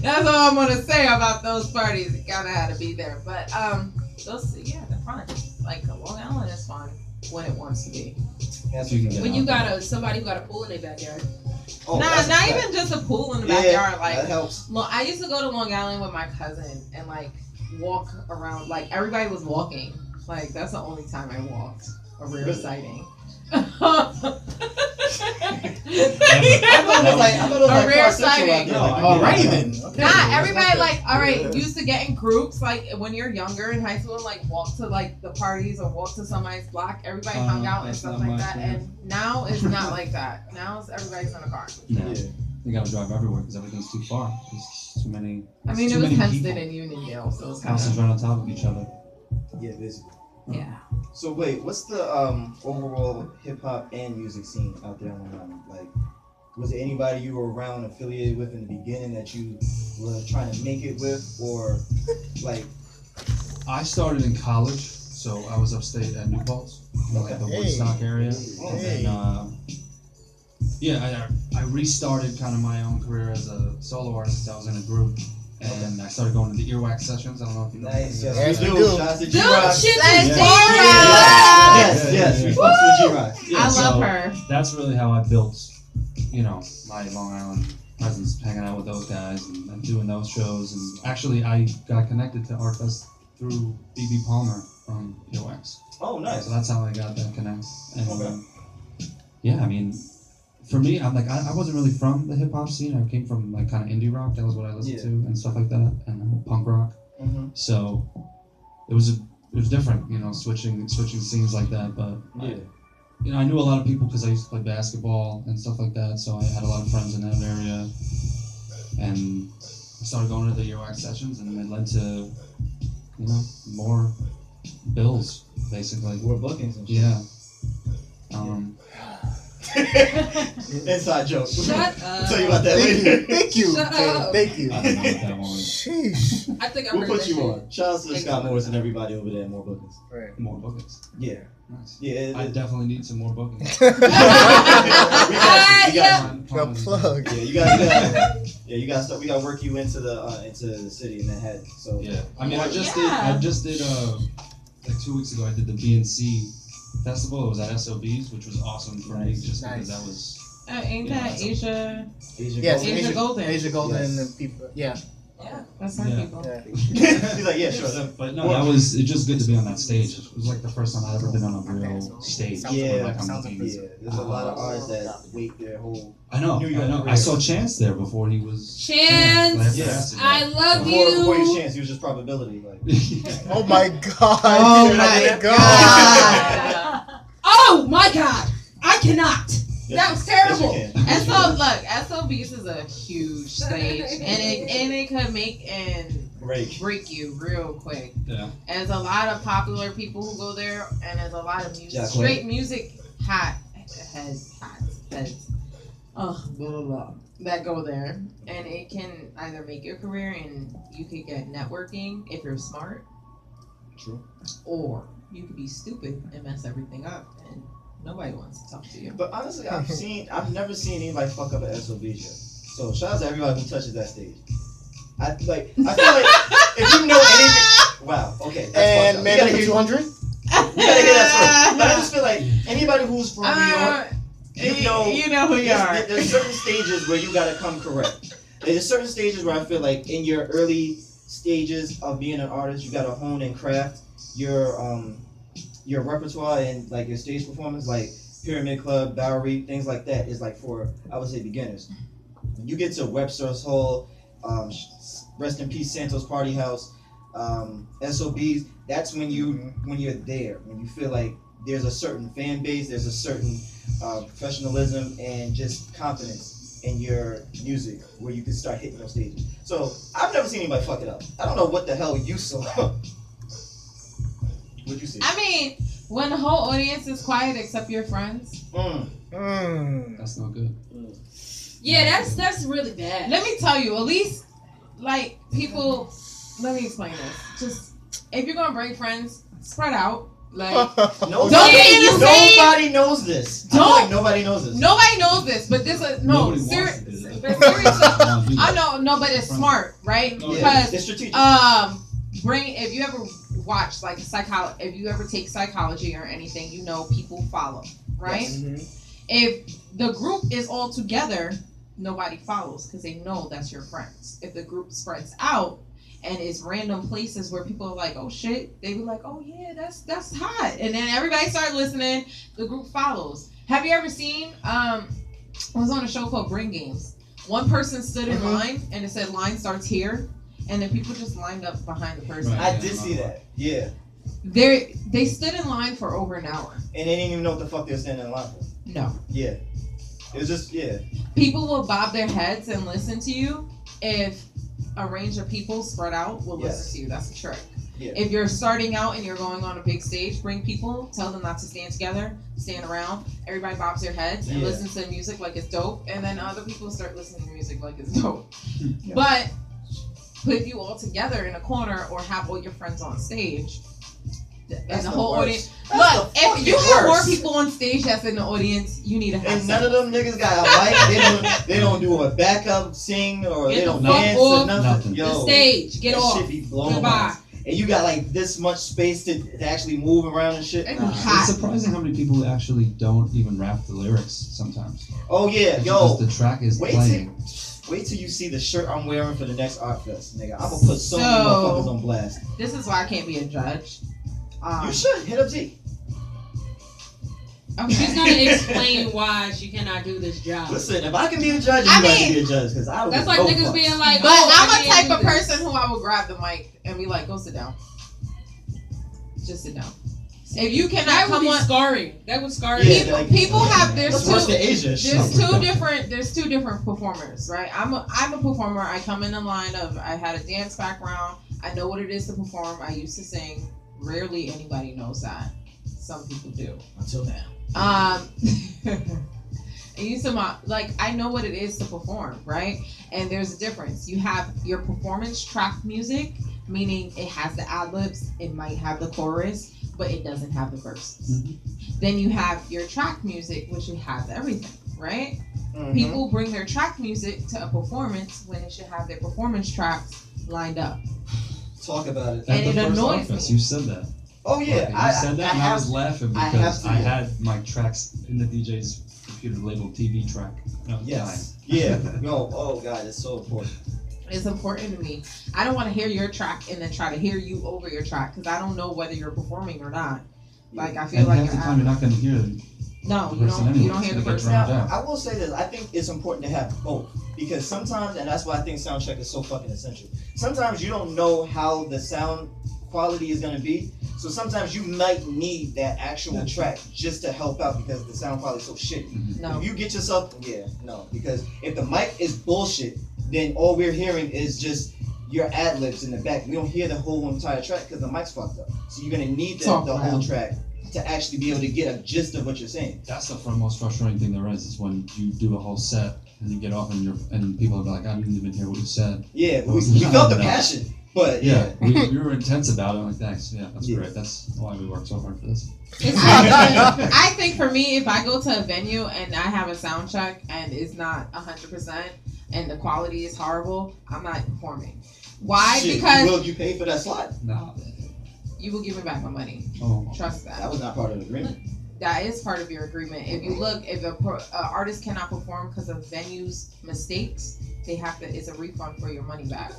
That's all I'm gonna say about those parties. You gotta had to be there. But they're fun. Like Long Island is fun when it wants to be.
That's
So you can get
When
out
you
there.
got somebody who got a pool in their backyard.
Oh,
Nah,
that's a
not
fact.
even just a pool in the
Yeah,
backyard. Like
that helps.
I used to go to Long Island with my cousin and like walk around. Like everybody was walking. Like that's the only time I walked. A rare
Really?
sighting.
I thought it was
A
like
rare
Car Central out
sighting.
there.
No,
Like,
I
Alrighty
Yeah.
then. Okay.
Nah, everybody
Okay.
like alright, used to get in groups like when you're younger in high school, like walk to like the parties or walk to somebody's block. Everybody hung out and
that's
stuff
not
like
my
that.
experience.
And now it's not like that. Now it's everybody's in a car.
No.
Yeah.
You gotta drive everywhere because everything's too far. There's too many.
I mean,
too
it was
many
Hempstead
people.
and Uniondale, so it's kind
Houses
of
right on top of each other.
Yeah, busy.
yeah.
So wait, what's the overall hip hop and music scene out there on Long Island? Like, was there anybody you were around affiliated with in the beginning that you were trying to make it with, or like?
I started in college, so I was upstate at New Paltz, like the
Hey.
Woodstock area,
Hey.
and I restarted kind of my own career as a solo artist. I was in a group, and I started going to the Earwax sessions. I don't know if you know.
Nice,
Yes,
yes,
we
we
do.
do. Shout out to G-Rock.
shit
That's
is
Yes, yes, we fucks with G-Rock.
I love
so
her.
That's really how I built, my Long Island presence, hanging out with those guys and doing those shows. And actually, I got connected to Artfest through BB Palmer from Earwax.
Oh, nice.
So that's how I got that connect. And
Okay.
yeah, I mean, for me, I'm like, I wasn't really from the hip hop scene. I came from like kind of indie rock. That was what I listened
Yeah.
to and stuff like that, and punk rock.
Mm-hmm.
So it was different, switching scenes like that. But
Yeah.
I knew a lot of people because I used to play basketball and stuff like that. So I had a lot of friends in that area, and I started going to the Earwax sessions, and it led to more bills basically.
More bookings and shit.
Yeah.
Inside joke.
Shut up.
I'll tell you about that
Thank
later.
you. Thank you.
Shut
Jay.
up.
Thank you.
I don't know what that one was.
Sheesh.
I think I
We'll
heard
put
that
you
shit.
on. Shout out to Scott Morris and everybody over there at More Bookings.
Right.
More bookings.
Yeah.
Nice.
Yeah.
I definitely need some more bookings.
We got you.
The plug.
Yeah, you got stuff. We got to work you into the city in Manhattan. So
Yeah. I mean, I just
Yeah.
did like 2 weeks ago. I did the BNC festival. It was at SOBs, which was awesome for me,
Nice.
just
Nice.
because that was.
Ain't
Yeah,
that
that's
Asia?
Asia
Yes,
Golden.
Asia Golden.
Asia Golden
Yes.
and the people. Yeah.
Yeah, that's our
Yeah.
people.
Yeah.
He's like, yeah, sure. Them.
But no, it's just good to be on that stage. It was like the first time I'd ever been on a real stage.
Yeah,
where, like, I'm
sounds
looking-
amazing.
Yeah, there's a lot of artists that wait their whole
I know.
New York
I
career.
saw Chance there before he was.
Chance,
Yeah.
I love
before his
you.
chance. He was just probability. Like,
Oh my God.
Oh
Dude, I
my
didn't go.
God.
Oh my God. I cannot. That was terrible.
Yes, you can.
And so look, SOBs is a huge stage, and it could make and break you real quick.
Yeah.
There's a lot of popular people who go there, and there's a lot of music,
Jack
straight music heads, blah, blah, blah, that go there, and it can either make your career and you could get networking if you're smart.
True.
Or you could be stupid and mess everything up, and nobody wants to talk to you.
But honestly, I've never seen anybody fuck up an SOB yet. So shout out to everybody who touches that stage. I feel like if you know anything, wow, okay. That's
And
man,
maybe 200.
you gotta hear that story. But I just feel like anybody who's from New York,
you know who you are.
there's certain stages where you gotta come correct. There's certain stages where I feel like in your early stages of being an artist, you gotta hone and craft your repertoire and like your stage performance, like Pyramid Club, Bowery, things like that is like for, I would say, beginners. When you get to Webster's Hall, rest in peace Santos Party House, SOBs, that's when you're there, when you feel like there's a certain fan base, there's a certain professionalism and just confidence in your music where you can start hitting those stages. So I've never seen anybody fuck it up. I don't know what the hell you saw. What'd you see?
I mean, when the whole audience is quiet except your friends.
That's not good.
Yeah, that's really bad.
Let me tell you, at least, like, people, let me explain this. Just, if you're gonna bring friends, spread out. Like,
Nobody,
don't be in the same.
nobody knows this. I feel like nobody knows this.
Nobody knows this, but this is, no,
Nobody wants to do
seriously.
that.
Seriously, I know, no, but it's smart, right?
Yeah,
Because,
it's strategic.
if you ever watch, like, if you ever take psychology or anything, you know people follow, right?
Yes.
If the group is all together, nobody follows because they know that's your friends. If the group spreads out and is random places where people are like, oh shit, they be like, oh yeah, that's hot, and then everybody start listening, the group follows. Have you ever seen I was on a show called Bring Games. One person stood in line and it said line starts here, and then people just lined up behind the person.
Right.
I did see that. Yeah.
They stood in line for over an hour.
And they didn't even know what the fuck they were standing in line for.
No.
Yeah. It was just, yeah.
People will bob their heads and listen to you if a range of people spread out will listen to you. That's a trick.
Yeah.
If you're starting out and you're going on a big stage, bring people, tell them not to stand together, stand around. Everybody bobs their heads and listens to the music like it's dope, and then other people start listening to music like it's dope.
Yeah.
But put you all together in a corner or have all your friends on stage.
That's
And the
the
whole
worst.
audience.
That's
Look,
the
if you
fucking
have more
worst.
people on stage that's in the audience, you need to have
And none of them niggas got a mic. They don't do a backup sing or
Get
they
the
don't
fuck
dance
off
or nothing.
Nothing.
Yo,
The stage, get
that
off.
shit be blowing
Goodbye.
minds. And you got like this much space to actually move around and shit.
And
Nah.
hot.
It's surprising how many people actually don't even rap the lyrics sometimes.
Oh yeah,
It's
yo.
because the track is playing.
Wait till you see the shirt I'm wearing for the next Art Fest, nigga. I'm gonna put so many
So-
motherfuckers on blast.
This is why I can't be a judge.
You should hit up G.
Okay.
She's gonna explain why she cannot do this job.
Listen, if I can be a judge, you
I
guys
mean,
can be a judge because I don't.
That's
give
like
no
niggas
fucks.
being like,
But
oh,
I'm
I
a
can't
type of
do this.
person who I will grab the mic and be like, go sit down. Just sit down. If you cannot
That would
come
be
on,
scarring. That would scar
Yeah,
you.
like-
people have
That's worse than Asia.
there's two different performers, right? I'm a performer. I come in the line of I had a dance background. I know what it is to perform. I used to sing. Rarely anybody knows that. Some people do.
Until now.
I used to I know what it is to perform, right? And there's a difference. You have your performance track music, meaning it has the ad libs, it might have the chorus, but it doesn't have the verses. Then you have your track music, which it has everything, right?
Mhm.
People bring their track music to a performance when they should have their performance tracks lined up.
Talk about it.
And
At the
it
first
annoys
Artfest,
me.
you said that.
Oh yeah,
You said that, and I was laughing
I
because
have to,
I
yeah.
had my tracks in the DJ's computer labeled TV track. And I was
Yes. Yeah. No. Oh god, it's so important.
It's important to me. I don't want to hear your track and then try to hear you over your track because I don't know whether you're performing or not. Like I feel
And
like
half the time you're not going to hear
no,
the
you
person
don't.
anyway.
You don't hear the
It's gonna get
person.
drowned
Now,
out.
I will say this. I think it's important to have both because sometimes, and that's why I think sound check is so fucking essential. Sometimes you don't know how the sound quality is going to be, So sometimes you might need that actual track just to help out because the sound quality is so shitty.
No.
If you get yourself, because if the mic is bullshit, then all we're hearing is just your ad libs in the back. We don't hear the whole entire track because the mic's fucked up. So you're gonna need the whole track to actually be able to get a gist of what you're saying.
That's the most frustrating thing there is when you do a whole set and you get off and people are like, I didn't even hear what you said.
Yeah, we felt the passion, but
we were intense about it. I'm like, thanks. Yeah, that's great. That's why we worked so hard for this.
I think for me, if I go to a venue and I have a sound check and it's not 100% and the quality is horrible, I'm not performing. Why?
Shit,
Because
will you pay for that slot?
No.
you will give me back my money.
Oh.
Trust that.
That was not part of the agreement.
That is part of your agreement. If you look, if an artist cannot perform because of venue's mistakes, they have to. It's a refund for your money back.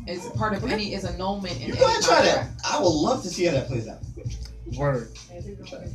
It's part of any. It's annulment in
You
any
go ahead and try that.
contract.
I would love to see how that plays out.
Word.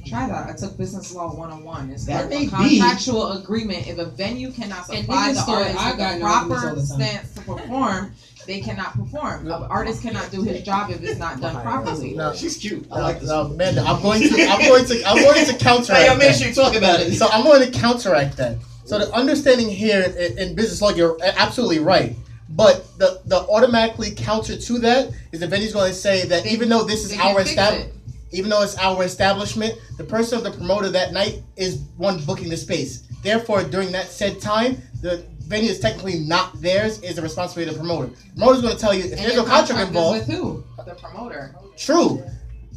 Try that. I took business law 101. It's
That
part of a
may be-
contractual agreement. If a venue cannot
And
supply
niggas
the
start
artist with
arguing
the
arguments all
proper
the time.
stance to perform, they cannot perform. An artist cannot do his job if it's not done properly.
No.
She's cute. I like this.
Man, I'm going to counteract.
Hey, yo, make
that.
sure you talk about it.
So I'm going to counteract that. So the understanding here in business law, you're absolutely right. But the automatically counter to that is the venue's going to say that even though this is
They can
our
fix
establishment,
it.
even though it's our establishment, the person of the promoter that night is one booking the space. Therefore, during that said time, the venue is technically not theirs, is the responsibility of the promoter. The promoter's going to tell you if
And
there's
your
no contract
contract
involved.
is with who? The promoter.
True.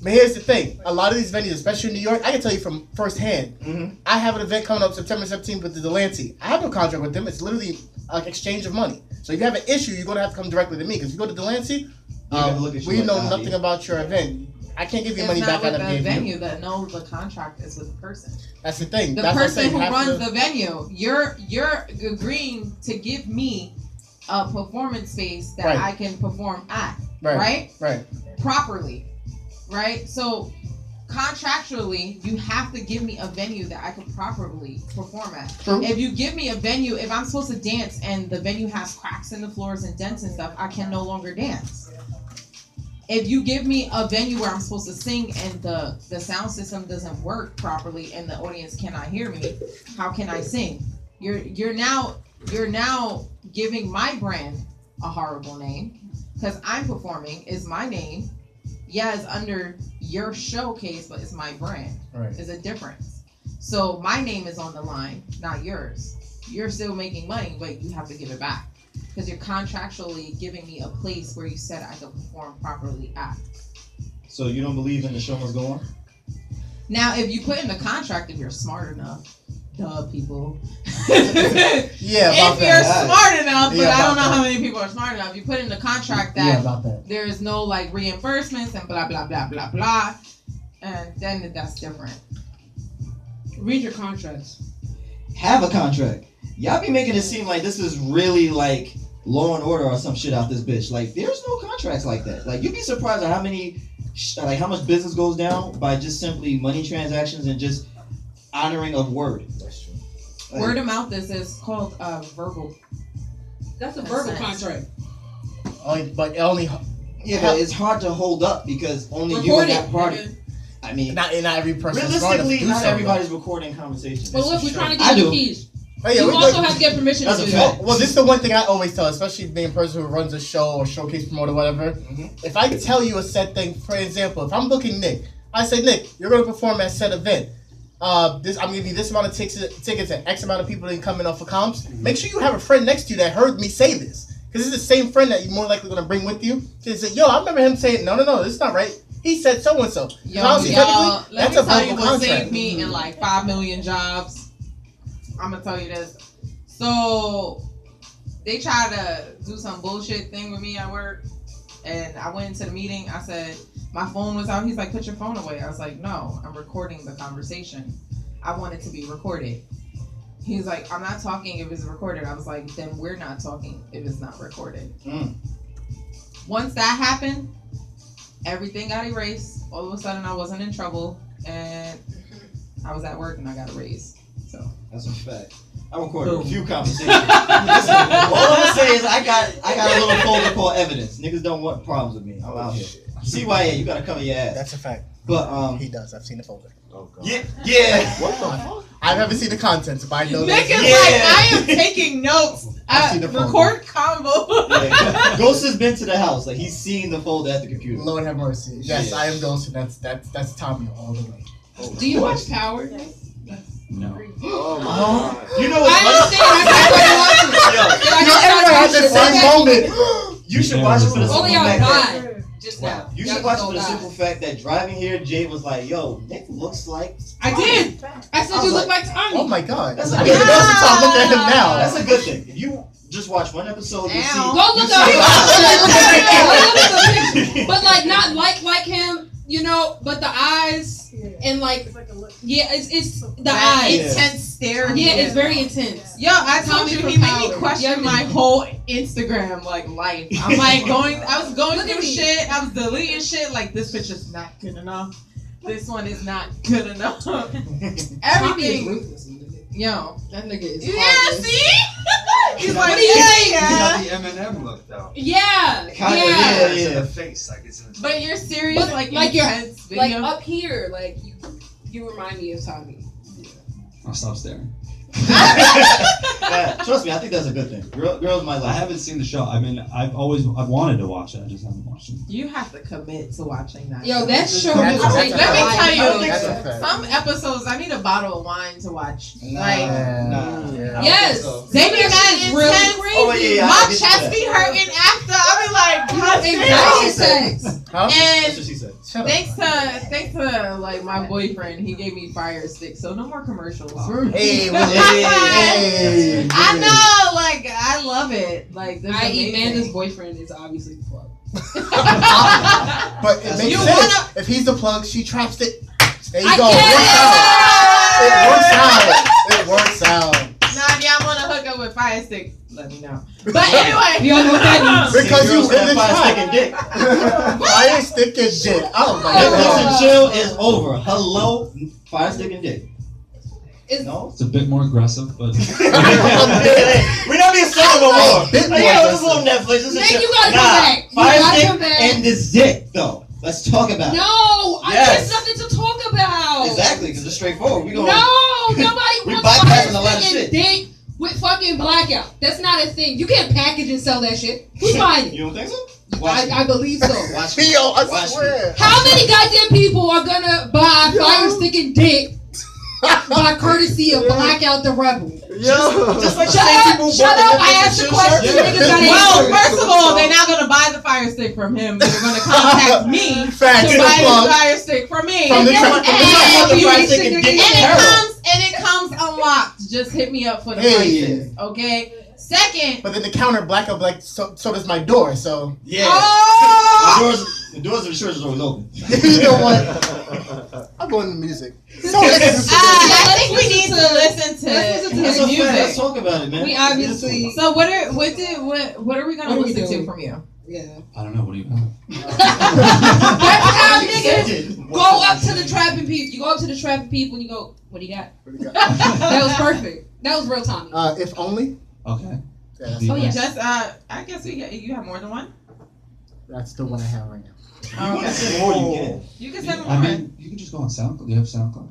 But here's the thing. A lot of these venues, especially in New York, I can tell you from firsthand.
Mm-hmm.
I have an event coming up September 17th with the Delancey. I have no contract with them. It's literally an exchange of money. So if you have an issue, you're going to have to come directly to me. Because if you go to Delancey,
gonna look at you
we
like,
know
nah,
nothing
dude.
about your event. I can't give you
It's
money
not
back out
with
of
the
the
venue. That knows the contract is with the person.
That's the thing.
The
That's what I'm
person
saying.
who
Half
runs the venue. You're agreeing to give me a performance space that
Right.
I can perform at.
Right.
Right? Properly. Right? So contractually, you have to give me a venue that I can properly perform at.
True.
If you give me a venue, if I'm supposed to dance and the venue has cracks in the floors and dents and stuff, I can no longer dance. If you give me a venue where I'm supposed to sing and the sound system doesn't work properly and the audience cannot hear me, how can I sing? You're now giving my brand a horrible name because I'm performing is my name. Yeah, it's under your showcase, but it's my brand.
Right.
There's a difference. So my name is on the line, not yours. You're still making money, but you have to give it back. Because you're contractually giving me a place where you said I could perform properly at.
So you don't believe in the show must go on?
Now, if you put in the contract, if you're smart enough, duh, people.
Yeah, about
If you're
that.
smart enough, but
Yeah,
I don't
about
know how
that.
many people are smart enough. You put in the contract
Yeah,
that
about that.
there is no like reimbursements and blah blah blah blah blah, and then that's different.
Read your contracts.
Have a contract. Y'all be making it seem like this is really like Law and Order or some shit out this bitch. Like there's no contracts like that. Like you'd be surprised at how many, like how much business goes down by just simply money transactions and just honoring of word. Like,
Word of mouth is called verbal.
That's a verbal
Consent.
contract.
But only
yeah, but it's hard to hold up because only you
Record
and
it.
that party.
nigga.
I mean,
not every person is smart enough to
realistically,
do
not
so,
everybody's recording conversations.
But look, we're trying to
I
get you
do.
the keys.
though. Oh, yeah,
You
we-
also have to get permission
That's
to
a
do
fact.
that.
Well, this is the one thing I always tell, especially being a person who runs a show or showcase promoter, whatever.
Mhm.
If I tell you a set thing, for example, if I'm booking Nick, I say, Nick, you're going to perform at said event. I'm giving you this amount of tickets and X amount of people that can come in off of comps. Make sure you have a friend next to you that heard me say this. Because it's the same friend that you're more likely going to bring with you. Because say, yo, I remember him saying, no, this is not right. He said so-and-so.
Yo,
Honestly,
y'all,
technically,
let
that's
me
a
tell you
verbal
what
contract.
saved me in like 5 million jobs. I'm gonna tell you this. So they tried to do some bullshit thing with me at work, and I went into the meeting. I said my phone was out. He's like, "Put your phone away." I was like, "No, I'm recording the conversation. I want it to be recorded." He's like, "I'm not talking if it's recorded." I was like, "Then we're not talking if it's not recorded."
Mm.
Once that happened, everything got erased. All of a sudden, I wasn't in trouble, and I was at work and I got a raise. So
That's a fact. I recorded a few conversations. Listen, all I'm gonna say is I got a little folder called evidence. Niggas don't want problems with me. I'm out here. CYA, you gotta cover your ass.
That's a fact.
But
He does. I've seen the folder.
Oh god.
yeah.
What the fuck?
I've never seen the contents, but I know
Nick is
that.
like, I am taking notes.
I've seen the folder.
Record combo.
Yeah. Ghost has been to the house. Like he's seen the folder at the computer.
Lord have mercy. Yes,
Yeah.
I am Ghost, and that's Tommy all the way.
Do you watch Power?
No.
Oh my god.
You know what's
I understand. I
You know, everyone has that same moment.
You should watch it for the simple
Only y'all
fact that
died just now.
you
Y'all
should watch it
just
for the
all
simple
died.
fact that driving here, Jay was like, "Yo, Nick looks like."
I did. I said
I
you
was
look like Tommy.
Oh my god.
That's
I
a-
didn't even know since I look at him now.
That's a good thing. If you just watch one episode, you see.
Ow.
Go look
you
up.
see-
Look up. But like not like him, you know. But the eyes and like it's the
That
eyes.
intense stare.
Yeah, it's very intense.
Yo, I told
Tommy
you
from
he made me
Power.
question
Yeah,
my whole Instagram life. I'm like I was going
Look at
through
me.
shit. I was deleting shit. Like this picture's not good enough. This one is not good enough.
Tommy is
Everything.
ruthless.
Yo.
That nigga is
Yeah,
heartless.
see? He's
What
like,
do you think?
yeah.
You got the Eminem look though.
Yeah,
Kinda,
yeah.
It's in
yeah.
the face, like it's in the
But you're serious,
But,
like
like, you're-
intense
Like
video.
up here, like you remind me of Tommy.
I'll stop staring.
Yeah, trust me, I think that's a good thing. Girls might
I
like.
haven't seen the show. I mean, I've wanted to watch it. I just haven't watched it.
You have to commit to watching that.
Yo, that show
That's-
is
that's
like
a
Let me
fact.
tell you,
That's a fact.
some episodes I need a bottle of wine to watch.
Nah,
Like
nah.
Yeah.
Yes,
so.
they be mad really
Intense.
crazy.
Oh, yeah,
my
I get
chest
that.
be hurting after. I be like, God
Anxiety
damn.
sex.
Huh?
That's
And
what she said.
Shut up.
thanks to like my boyfriend, he gave me Fire Stick, so no more commercials.
Hey,
Hey.
I know, like I love it. Like this is
I.e.
amazing.
Amanda's boyfriend is obviously the plug.
But it makes
You
sense.
wanna-
If he's the plug, she traps it. There you
I
go.
get
It works out.
Nah, y'all wanna hook up with Fire Stick? Let me know. But anyway,
You all know what that means.
Because you
Girls
in
have
the
fire
trap.
stick and dick.
Fire stick and dick. Oh my
Netflix
god.
and chill is over. Hello, fire stick and dick.
It's-
No.
It's a bit more aggressive, but
We're not being son no more.
Bit more
Yeah, this
aggressive.
little Netflix. This is
Nick,
chill.
you gotta
Nah,
come back. You
Fire
gotta
stick
come back.
and this dick, though. Let's talk about it.
No,
Yes.
there's nothing to talk about.
Exactly, because it's straightforward. We
No,
going.
nobody
We
wants
bypassing a lot of
fire stick
shit.
and dick with fucking blackout. That's not a thing. You can't package and sell that shit. Who's buying it?
You don't think so? Watch me.
I believe so.
Watch me.
Yo, I
Watch
swear.
How many goddamn people are gonna buy Fire Stick and Dick by courtesy of Blackout the Rebel?
Yo.
Just like
Shut
the same
up!
people
Shut
bought
up!
the
I
Netflix
asked the
and chill
question.
shirt.
Niggas gotta
well,
answer.
first of all, they're not gonna buy the Fire Stick from him. They're gonna contact me
Facts.
to buy the
Plug.
Fire Stick from me.
From the
and,
trap.
From the fire stick and
and
dick is
it
terrible.
comes unlocked. Just hit me up for the
Hey.
prices, okay? Second,
But then the counter blackout like so does my door. So
Yeah.
oh,
The doors of the church is always open.
you know what? I'm going to music. So
I think we need to listen to
Let's listen to
That's
his
a fact. Let's
music.
talk about it, man.
We obviously,
So what are we gonna
What are we
listen to
doing?
from you?
yeah.
I don't know. What do you have?
That's how niggas
Extended.
go up to the trapping people. You go up to the trapping people and you go, "What do you got?" That was perfect. That was real Tommy.
If only.
Okay.
Yeah, that's,
Do
Oh,
you
yeah.
Just I guess you have more than one.
that's the one I have right now.
If you want to say more, you can.
You can send more.
I mean, you can just go on SoundCloud. You have SoundCloud.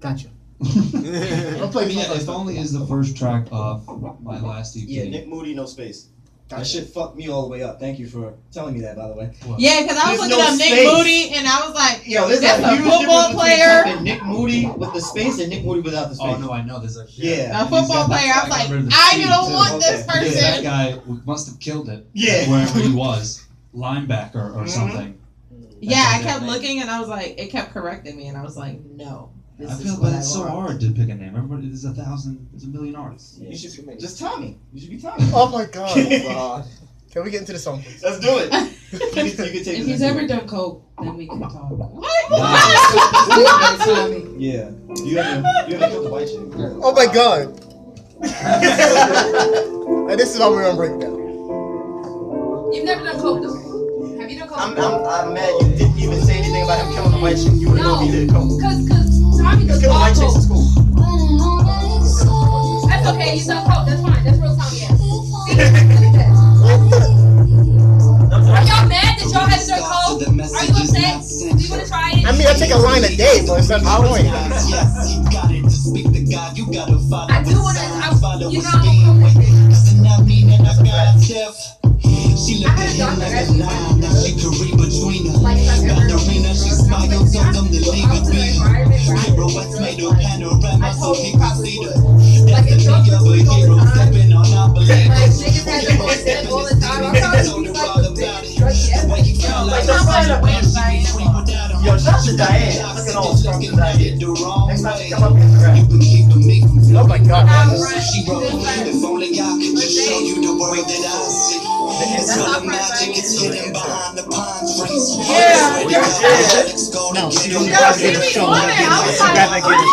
Gotcha.
I
I'll play
mean, yeah, if only is the first track of my last EP.
Yeah, Nick Moody, no space. That
Gotcha.
shit fucked me all the way up. Thank you for telling me that, by the way.
Yeah, because I was
There's
looking
no
up Nick
space.
Moody and I was like,
Yo, there's
That's
a
a
huge
football
difference
player.
between typing Nick Moody with the space and Nick Moody without the space.
Oh no, I know. There's a
Yeah.
a football player. I was like, I don't want this
Okay.
Because that
person.
guy must have killed it.
Yeah.
Wherever he was, linebacker or
Mhm.
something.
Yeah, I
That's
kept
his name.
looking and I was like, it kept correcting me and I was like, no, this
I
is
feel
what
like
I
it's so
want.
hard to pick a name. Everybody, there's a million artists.
You should just Tommy. You should be Tommy.
Oh my god.
God.
Can we get into the song, please?
Let's do it. You can take
If
this
he's
into
ever
it.
done coke, then we can talk.
Wow.
Tommy.
Yeah. You haven't killed the white chick.
Oh my god. And this is how we're gonna break down.
You've never done coke, though. Have you done coke?
I'm mad you didn't even say anything about him killing the white chick. You would know
No,
he did coke.
Cause Tommy does
Killing
all
white chicks
coke.
is cool.
That's okay. He's done coke. That's fine. That's real Tommy. Yeah. See, look at that. Are y'all mad that y'all haven't done coke? Are you upset? Do you want to try it?
I'm gotta take a line a day, but it's not the point.
I do want to, you know, I'm with it.
She looked at him like a lion that she could read between her. Ballerina, she smiled, told them to leave it be her. Pirouettes made her panorama so he could see the destiny of a hero stepping on our belief.
Like, niggas had to voice it all the time. I'm talking to you like the biggest drug
The way he felt like
Like,
a
I'm
fighter,
like,
she be without him.
Yo, shout to Diane. Look at all the songs of Diane.
The wrong
Next time
way.
she come up, Instagram.
You been keeping me from
Oh my god.
She wrote, if only I could just show you the world that I see. It's where the magic is hidden behind the pine trees.
Yeah.
No, she don't
Yeah,
get a
she
show.
was on it. I was like,
Rather get a show.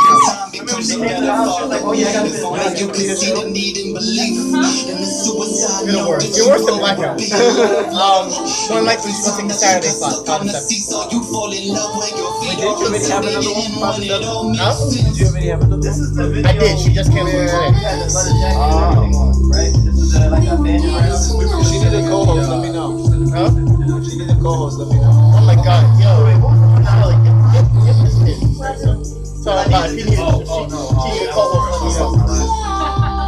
Remember
she came to the house, she was like, oh yeah, I gotta
if only you could see the need and belief in the suicide.
You're the worst. You're worse than Blackout. One like when she was singing Saturday slot.
You fall in love with your feet.
Did you already have another one?
Huh?
Did you already have another? This is the video.
I did. She just came in
You
today.
had the leather jacket and everything on, right? This is like a banjo right now.
She need a co-host, let me know.
Huh?
She need a co-host, let me know.
Oh my god. Yo. Get this kid. So if you need she need a co-host, let me know.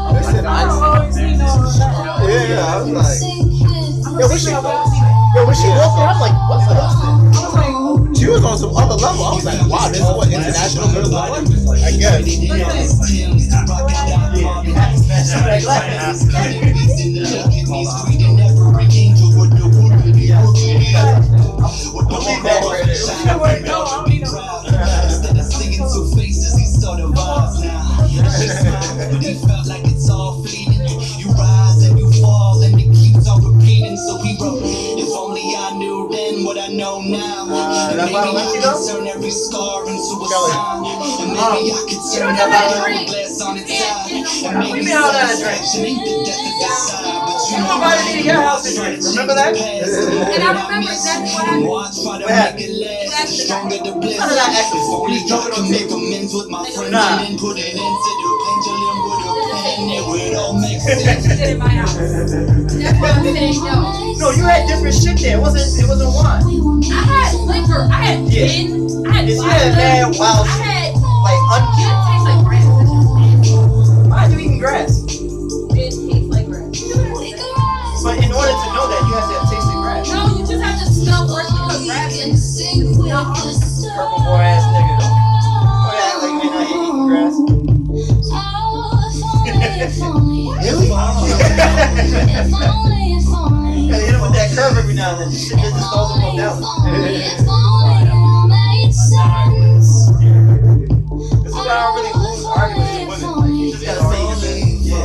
Listen, yeah, I was like,
When she walked in, I'm like, what's up?
she was on some other level. I was like, wow, this is what international girls are like. I guess.
Instead of singing two faces, he saw the vibes now. She smiled, but he felt like it's all fleeting. You rise and you fall, and it keeps on repeating. So he wrote, if only I knew then what I know now. And maybe I could turn every scar into a sign. And maybe I could turn every glass on its side. And maybe satisfaction ain't the death of the side. But you know
Remember that?
And I remember exactly what happened.
watch, try to make it last. The stronger the bliss.
How did I act?
If only I can make amends with my friends and then put it into the pendulum with a pen. It would all make sense.
Shit in my house. That's what I'm saying, yo.
No, you had different shit there. It wasn't wine.
I had liquor. I had gin. I had
It's
vodka.
mad wild
I
shit.
had
Like
gin tastes like grass.
why are you eating grass?
Gin tastes like grass.
But in order to know that, you have to have tasted grass.
No, you just have to smell first because grass is not harmful.
Purple boy ass nigga. Oh yeah, like man, I ain't eating grass.
Really?
Yeah, hit him with that curve every now and then. This shit just throws him off balance. This is why I don't really lose arguments with women. Like, you just gotta say your thing. Yeah.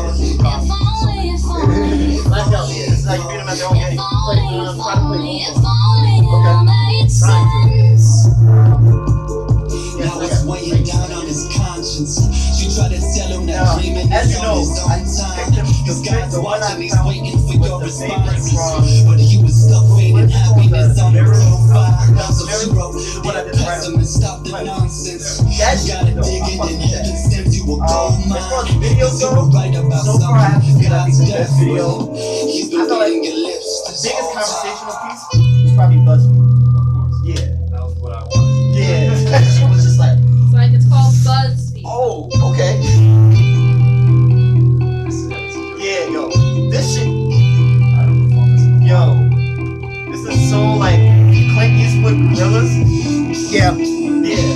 Black out. Yeah, this is how you beat them at their own game. Try to play
Now it's weighing down on his conscience. She tried to tell him that dreaming
as
is
you
on
know,
his
I
own time.
picked him-
This guy's
the one
watching,
I
he's
found
waiting for your
was the favorite
responses.
from-
But he was stuck fading happiness on the profile. So
Very-
she wrote,
this is what I
"Dear
did right
pessimist, stop the nonsense.
That
You
shit,
gotta
though,
dig
I
it
fuck
and
with that.
heaven sends you a gold
As far as
mine.
videos
You
go,
were right about
so far I have to
something.
say that
God's
the best video.
death. He's
I
been
feel like
getting your lips.
The biggest conversational piece was probably BuzzFeed. Yeah.
That was what I wanted.
Yeah. She was just like,
It's like it's called BuzzFeed.
oh, okay. Yeah, yo. This shit,
I don't perform this.
yo. This is so like Clint Eastwood gorillas.
Yeah.
Yeah.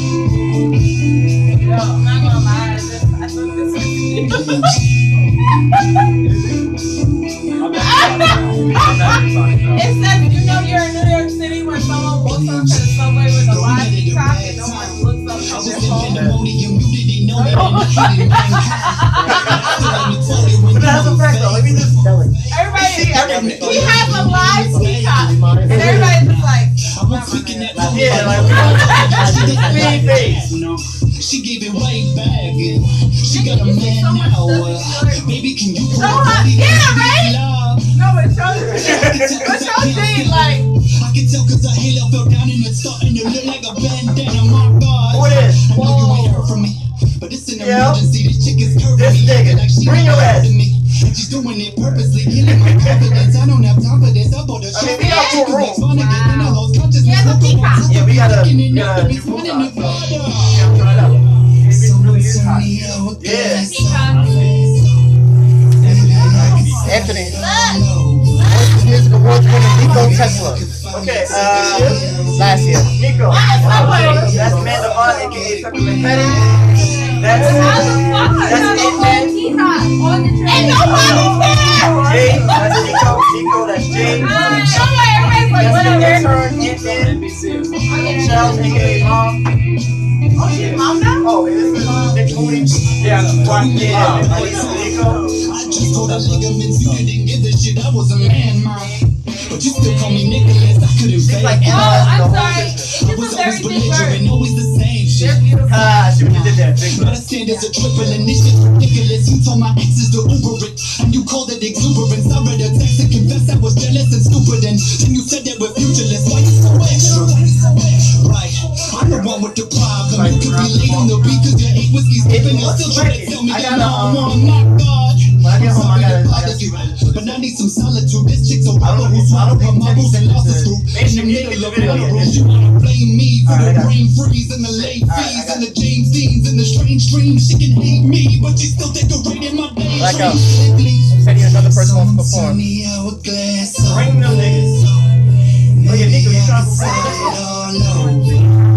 Yo, I'm not gonna lie. I thought this was. It says, you know, you're in New York City when someone walks up to the subway with a live TikTok and no one looks up
I
from
was
their
thinking
phone.
of Moody, you didn't know that.
But that's a fact though. Let me just tell it.
Everybody,
See, everything.
he has a live TikTok, and everybody's just like,
Yeah, like big face.
She gave it right back. She got a man now. Baby, can you
So hot. Yeah, right? no, but show thing, like,
I can tell cause her halo fell down and it's starting to look like a bandana. My God.
Who it is?
I know you ain't heard from me, but it's an
Yeah.
emergency. This chick is curving
This
me.
nigga.
Like she
Bring your ass.
to me. And she's doing it purposely, killing my confidence. I don't have time for this. I bought a
I mean, we got full room.
Yeah,
the peacock.
Yeah, we gotta do full time, so yeah, try it out.
It really is hot.
Yeah.
Anthony. Music Awards winner Nico Tesla.
Okay,
Last year.
Nico. That's Amanda Vaughn, aka Peppermint Patty. That's it, man.
And nobody cares!
Jay, that's Nico. Nico, that's Jay. That's the intern, Charles, aka Mom.
Oh, she's mom now?
Oh, and this is Nick Moody.
Yeah,
Yeah, Nico.
I just told her ligaments, you didn't give a shit. I was a man, mom. But you still call me Nicholas. I couldn't
She's
fake
like
it.
analyzing the whole
sorry.
system.
I was always belligerent, always the same shit.
Ah, see what you did there, big
But
man.
I stand as a triple and this shit's ridiculous. You told my exes to Uber it, and you called it exuberance. I read a text and confessed I was jealous and stupid, and then you said that we're futureless. Why you so extra? Right, I'm the one with the problem. You could be late on the beat cause your 8 whiskey's skipping. You're still trying to tell me that I'm on my God.
When I get home, I gotta
Apology,
see what
but I need some solitude. This chick's a
I don't
rebel
know
who's
if- I don't
swallowed her
think
marbles and lost his
Teddy's
group.
Make sure
In the
you
middle
look
of
at the video,
rules,
yeah.
you wanna blame me for
Alright, I
the
got
brain freeze and the late
Alright, I
fees
got
and the James Deans and the strange dreams. She can hate me, but she still decorating my days.
Like said another person wants to perform.
Bring them niggas. Oh yeah, Nico, you trying to perform this one?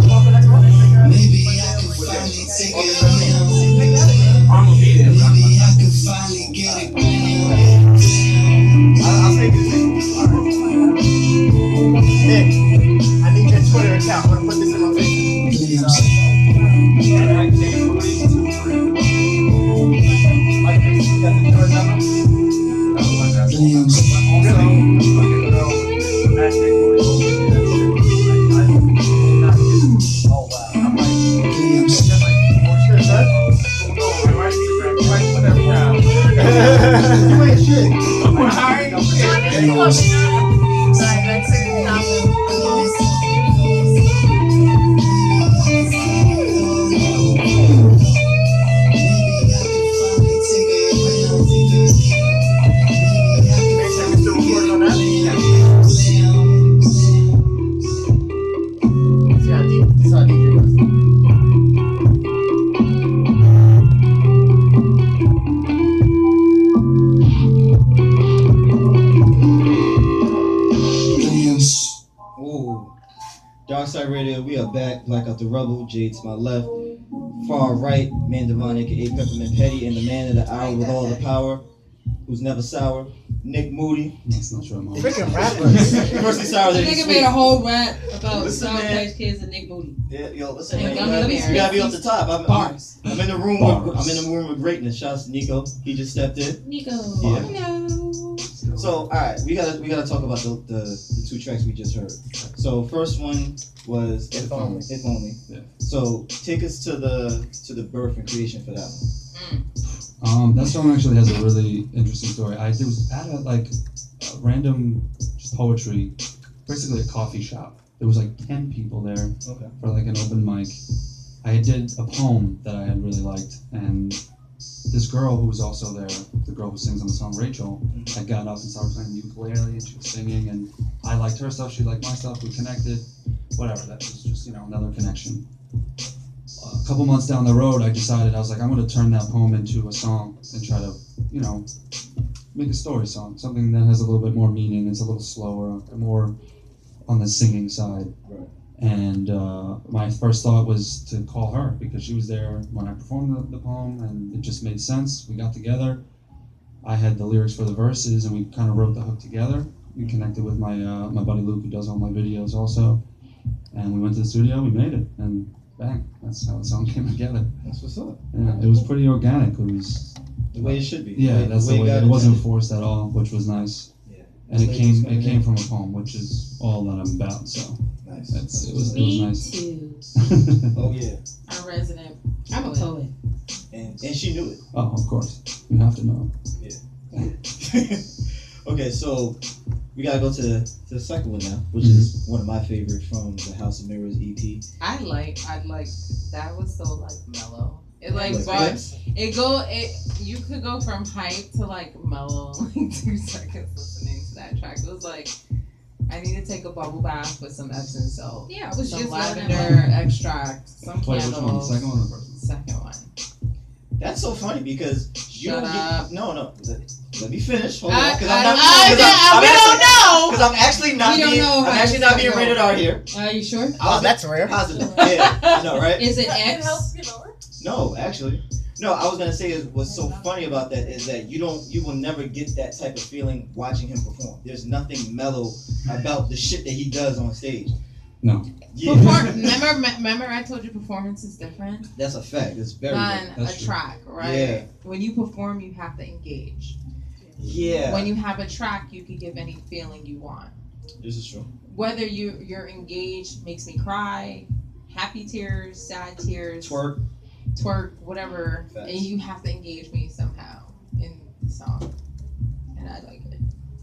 Come on for next one?
Maybe I can finally take it down.
I'm gonna be there.
Maybe I can finally get it down.
I'll take this thing.
Nick, I need your Twitter account. I'm gonna put this in my video.
Like this, you got the third number? Oh wow. I'm like, oh shit, son. You ain't shit. Make sure you're still recording on that. See how deep, this is how deep it goes. Ooh. Darkside Radio, we are back. Black out the rubble. Jade to my left. Far right, Man Divine, aka Peppermint Petty, and the man of the hour with all the power, who's never sour, Nick Moody.
That's not true, Mom.
Freaking rappers.
Firstly sour, then
Nigga
he's
made
sweet.
a whole rap about
Listen,
South
man.
Place Kids and Nick Moody.
Yeah, yo, listen,
And
man,
Gummy Bears.
you gotta be off the top.
Bars.
I'm in the room.
Bars.
I'm in the room with greatness. Shouts to Nico. He just stepped in.
Nico.
Yeah.
Hello.
So, all right, we gotta talk about the two tracks we just heard. So, first one was
If Only.
If Only.
Yeah.
So, take us to the birth and creation for that one.
That song actually has a really interesting story. I was at a random poetry, basically a coffee shop. There was like 10 people there
Okay.
for like an open mic. I did a poem that I had really liked, and this girl who was also there, the girl who sings on the song, Rachel, had gotten up and started playing the ukulele, and she was singing, and I liked her stuff, she liked my stuff, we connected, whatever, that was just, another connection. A couple months down the road, I decided, I was like, I'm going to turn that poem into a song and try to, make a story song, something that has a little bit more meaning, it's a little slower, more on the singing side.
Right.
And my first thought was to call her because she was there when I performed the poem, and it just made sense. We got together. I had the lyrics for the verses, and we kind of wrote the hook together. We connected with my my buddy Luke, who does all my videos also, and we went to the studio. We made it, and bang! That's how the song came together.
That's what's up.
Yeah, it was pretty organic. It was
The way it should be.
yeah, that's the way.
God
It wasn't
intended.
forced at all, which was nice.
Yeah.
And it
Like
came
it's coming in.
from a poem, which is all that I'm about. So
Nice.
it was
Me
nice.
too.
Oh yeah.
Our resident.
I'm a poet.
And she knew it.
Oh, of course. You have to know.
Okay, so we gotta go to the second one now, which is one of my favorites from the House of Mirrors EP.
I like that was so like mellow. It like
Like
brought
this?
it go it you could go from hype to like mellow in like 2 seconds listening to that track. It was like, I need to take a bubble bath with some Epsom salt.
Yeah, I was
Some
just
lavender extract, some
Wait, which one? The
candles.
second one or the first one?
Second one.
That's so funny because you
Shut
don't
up.
get, no. Let me finish. Hold
I-
on, because
I
I'm not.
we don't know.
Because I'm actually not
We don't
being.
know
I'm
how
actually
it's
not
gonna
being
go.
rated R here.
Are you sure?
Oh, that's rare.
Positive. Yeah, I know, right?
Is it
It
X?
helps you lower.
No, actually. No, I was gonna say is what's so funny about that is that you will never get that type of feeling watching him perform. There's nothing mellow about the shit that he does on stage.
No.
Yeah,
Remember I told you performance is different
that's a fact. It's very
on
different.
That's
a
true.
track, right?
Yeah.
When you perform, you have to engage.
Yeah,
When you have a track, you can give any feeling you want.
this is true.
Whether you're engaged makes me cry, happy tears, sad tears,
Twerk.
whatever,
Facts.
and you have to engage me somehow in the song, and I like it.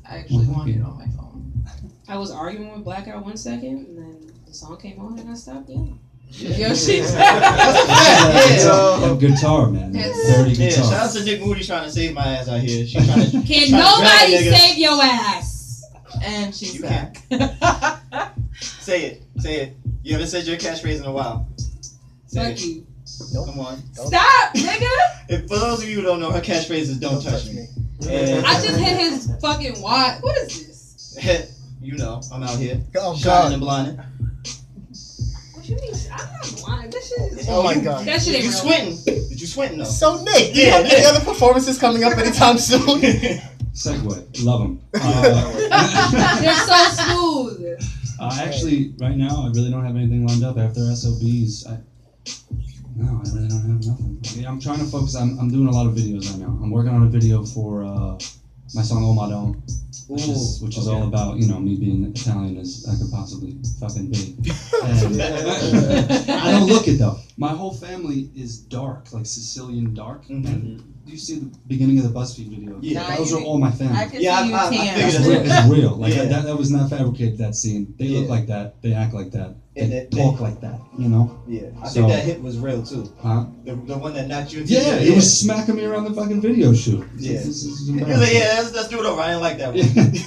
I actually
Well,
want
thank
it
you.
on my phone.
I was arguing with Blackout 1 second, and then the song came on, and I stopped yelling.
Yo, she
That's a fact. Yeah.
That guitar, man.
Yes.
Dirty
Yeah,
guitar.
shout out to Nick Moody trying to save my ass out here. She's trying to.
Can
trying to drag
nobody
a nigga.
save your ass?
and she's
You
back.
Say it. You haven't said your catchphrase in a while. Say
Fuck
it.
you.
Come on.
Stop, nigga.
If for those of you who don't know, her catchphrase is "Don't touch me." And
I just hit his fucking watch. What is this?
you know, I'm out here
Oh
shining and
god.
blinding.
What you mean? I'm not blind. This shit is.
Oh my god.
That shit ain't
You
real.
squinting? Did you squinting though?
So Nick, do you
Yeah,
have any
Nick.
other performances coming up anytime soon?
Segue. Love them.
They're so smooth.
Actually, right now, I really don't have anything lined up after SOBs. No, I really don't have nothing. Yeah, I'm trying to focus. I'm doing a lot of videos right now. I'm working on a video for my song "Oh My Dome," which is
okay.
all about me being Italian as I could possibly fucking be. And I don't look it though. My whole family is dark, like Sicilian dark.
Mhm.
And you see the beginning of the BuzzFeed video?
Yeah.
those are all my family.
I can
Yeah,
see you
I
tan.
figured
It's real. It's real. Like
Yeah.
that was not fabricated. That scene. They look
Yeah.
like that. They act like that. They
And they-
talk like that. You know?
Yeah, I
So-
think that hit was real too.
Huh?
The one that knocked you into
Yeah,
the
it was smacking me around the fucking video shoot.
Yeah.
This is
He was like,
embarrassing.
yeah, let's do it over. I didn't like that one.
Yeah.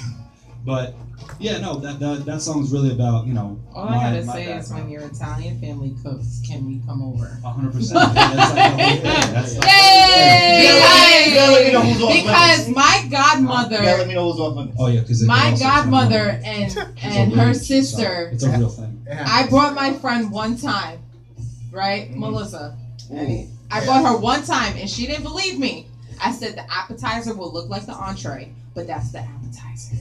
But yeah, no, that song is really about
All
my
I gotta
my
say is
background.
when your Italian family cooks, can we come over?
100%. That's like the whole thing. That's like-
You gotta let me know who's off
Because
limits.
my
You gotta let
godmother,
me know who's off limits.
Oh yeah, because
my godmother and her
It's
sister,
a real thing.
I brought my friend one time, right?
Mhm.
Melissa.
Ooh.
I brought her one time and she didn't believe me. I said the appetizer will look like the entree, but that's the appetizer.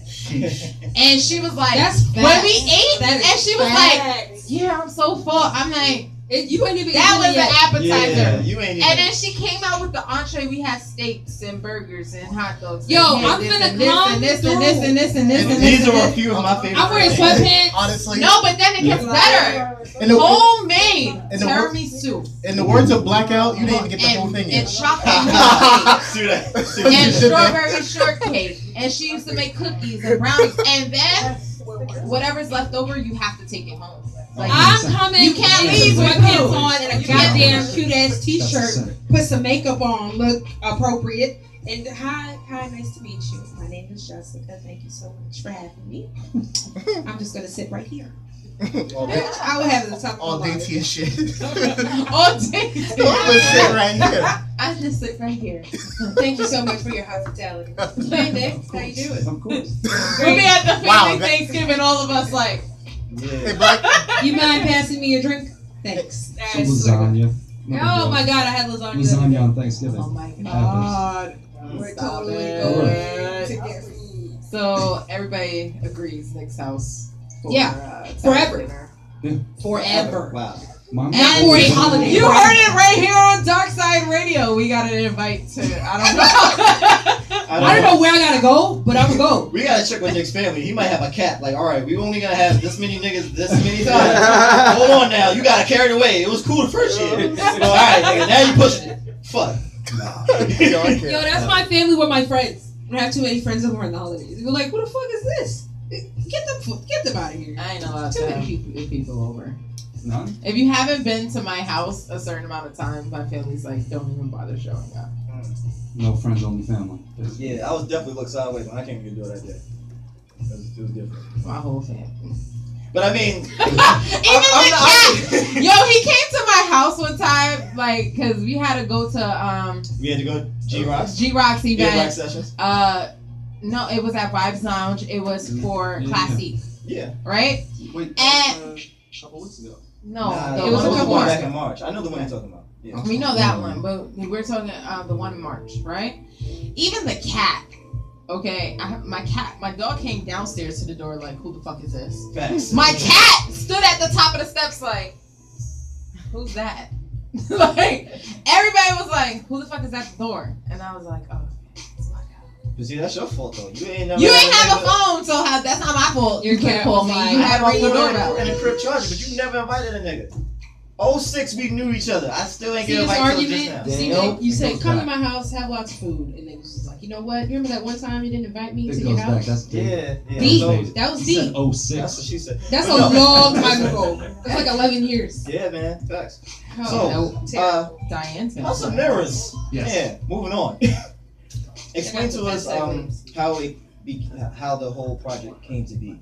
And she was like,
That's
when
facts.
we ate,
That is
and she was like,
facts.
yeah, I'm so full. I'm like,
You ain't even
that was
eaten
the
yet.
appetizer.
Yeah, you ain't even.
And then she came out with the entree. We had steaks and burgers and hot dogs.
Yo,
and
I'm
this
finna
and this
come
and this
through.
and this and this and this
And
and
these
this.
are a
and this.
few of my favorite.
I'm wearing
things.
sweatpants.
Honestly,
No, but then it gets better.
in the,
Homemade
in the wor-
tiramisu
in the words of Blackout, you didn't even get the whole thing
and
yet.
chocolate milk
See that? See
cake
that?
and strawberry shortcake. And she used to make cookies and brownies. And then whatever's left over, you have to take it home. Like
I'm coming.
You can't
with
leave with
sweatpants
food.
on and a
You can't
goddamn
leave.
cute ass
That's
t-shirt.
the
Put some makeup on, look appropriate. And hi, nice to meet you. My name is Jessica. Thank you so much for having me. I'm just gonna sit right here.
all,
I will have it at the top of
all
my
dainty and shit.
all day.
I'm gonna sit right here.
I just sit right here.
Thank you so much for your hospitality. Hey Nick, how you doing?
Of course.
We'll be at the family
Wow, that-
Thanksgiving, all of us like,
Hey,
Yeah.
Black,
You mind passing me a drink? Thanks.
Some lasagna.
Oh my god, I had lasagna.
Lasagna on Thanksgiving.
oh my
Happens.
god.
We're
Stop
totally
it.
going to get food.
So everybody agrees Nick's house for
Yeah,
Italian
forever.
dinner.
Forever.
Wow.
My mom
And
always
for a
wanted-
holiday.
You heard it right here on Darkside Radio. We got an invite to, I don't know.
I don't know where I gotta go, but I'm gonna go.
We gotta check with Nick's family. He might have a cap. Like, all right, we only gonna have this many niggas this many times. Hold on now, you got carried away. It was cool the first year. All right, nigga, now you pushing it. Fuck.
Yo, I can't.
Yo, that's my family with my friends. I don't have too many friends over on the holidays. We're like, who the fuck is this? Get them out of here.
I ain't allowed
Too
to
many
have people over.
None?
If you haven't been to my house a certain amount of time, my family's like, don't even bother showing up.
No friends, only family.
Yeah, I was definitely looked sideways when I came here to do it that day. It was different.
My whole family.
But I mean,
Even the cat. Yo, he came to my house one time, like, cause we had to go to
we had to go to G-Rock's.
G-Rock's event.
G-Rock sessions.
No, it was at Vibes Lounge. It was for Classic,
Yeah.
right?
Wait,
And
a couple weeks ago.
no,
Nah,
it was a
the
couple
one
more.
back in March. I know the one you're talking about. Yeah.
We know that one, but we're talking the one in March, right? Even the cat. Okay, my dog came downstairs to the door like, who the fuck is this?
Facts.
My cat stood at the top of the steps like, who's that? Like, everybody was like, who the fuck is at the door? And I was like, oh, it's my cat.
But see, that's your fault though. You ain't never.
You ain't have a phone, so that's not my fault.
Your
You couldn't
cat
call
was
me.
like,
You had to ring the
in
doorbell.
a crib charger, but you never invited a nigga. 06 we knew each other. I still ain't
See
get
this
invited till just
argument?
now.
See,
Nope.
you
It
say,
goes
come
back.
to my house, have lots of food. And they was just like, you know what? You remember that one time you didn't invite me to
It
your
goes back.
house?
That's deep.
Yeah.
Deep.
So,
That was
He
deep.
said 06.
that's what she said.
That's
But
a
no.
long time ago. That's like 11 years.
Yeah, man. Facts.
Oh,
So,
Diane.
House of Mirrors.
Yes.
Yeah. Moving on. Explain to us how the whole project came to be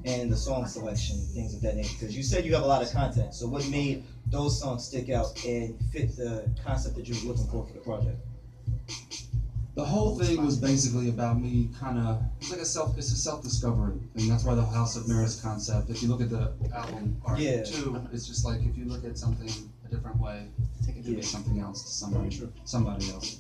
and the song selection, things of that nature. Because you said you have a lot of content. So what made those songs stick out and fit the concept that you were looking for the project?
The whole thing was basically about me kind of, it's a self-discovery thing. That's why the House of Mirrors concept, if you look at the album art too, it's just like if you look at something a different way, it could be something else to somebody else.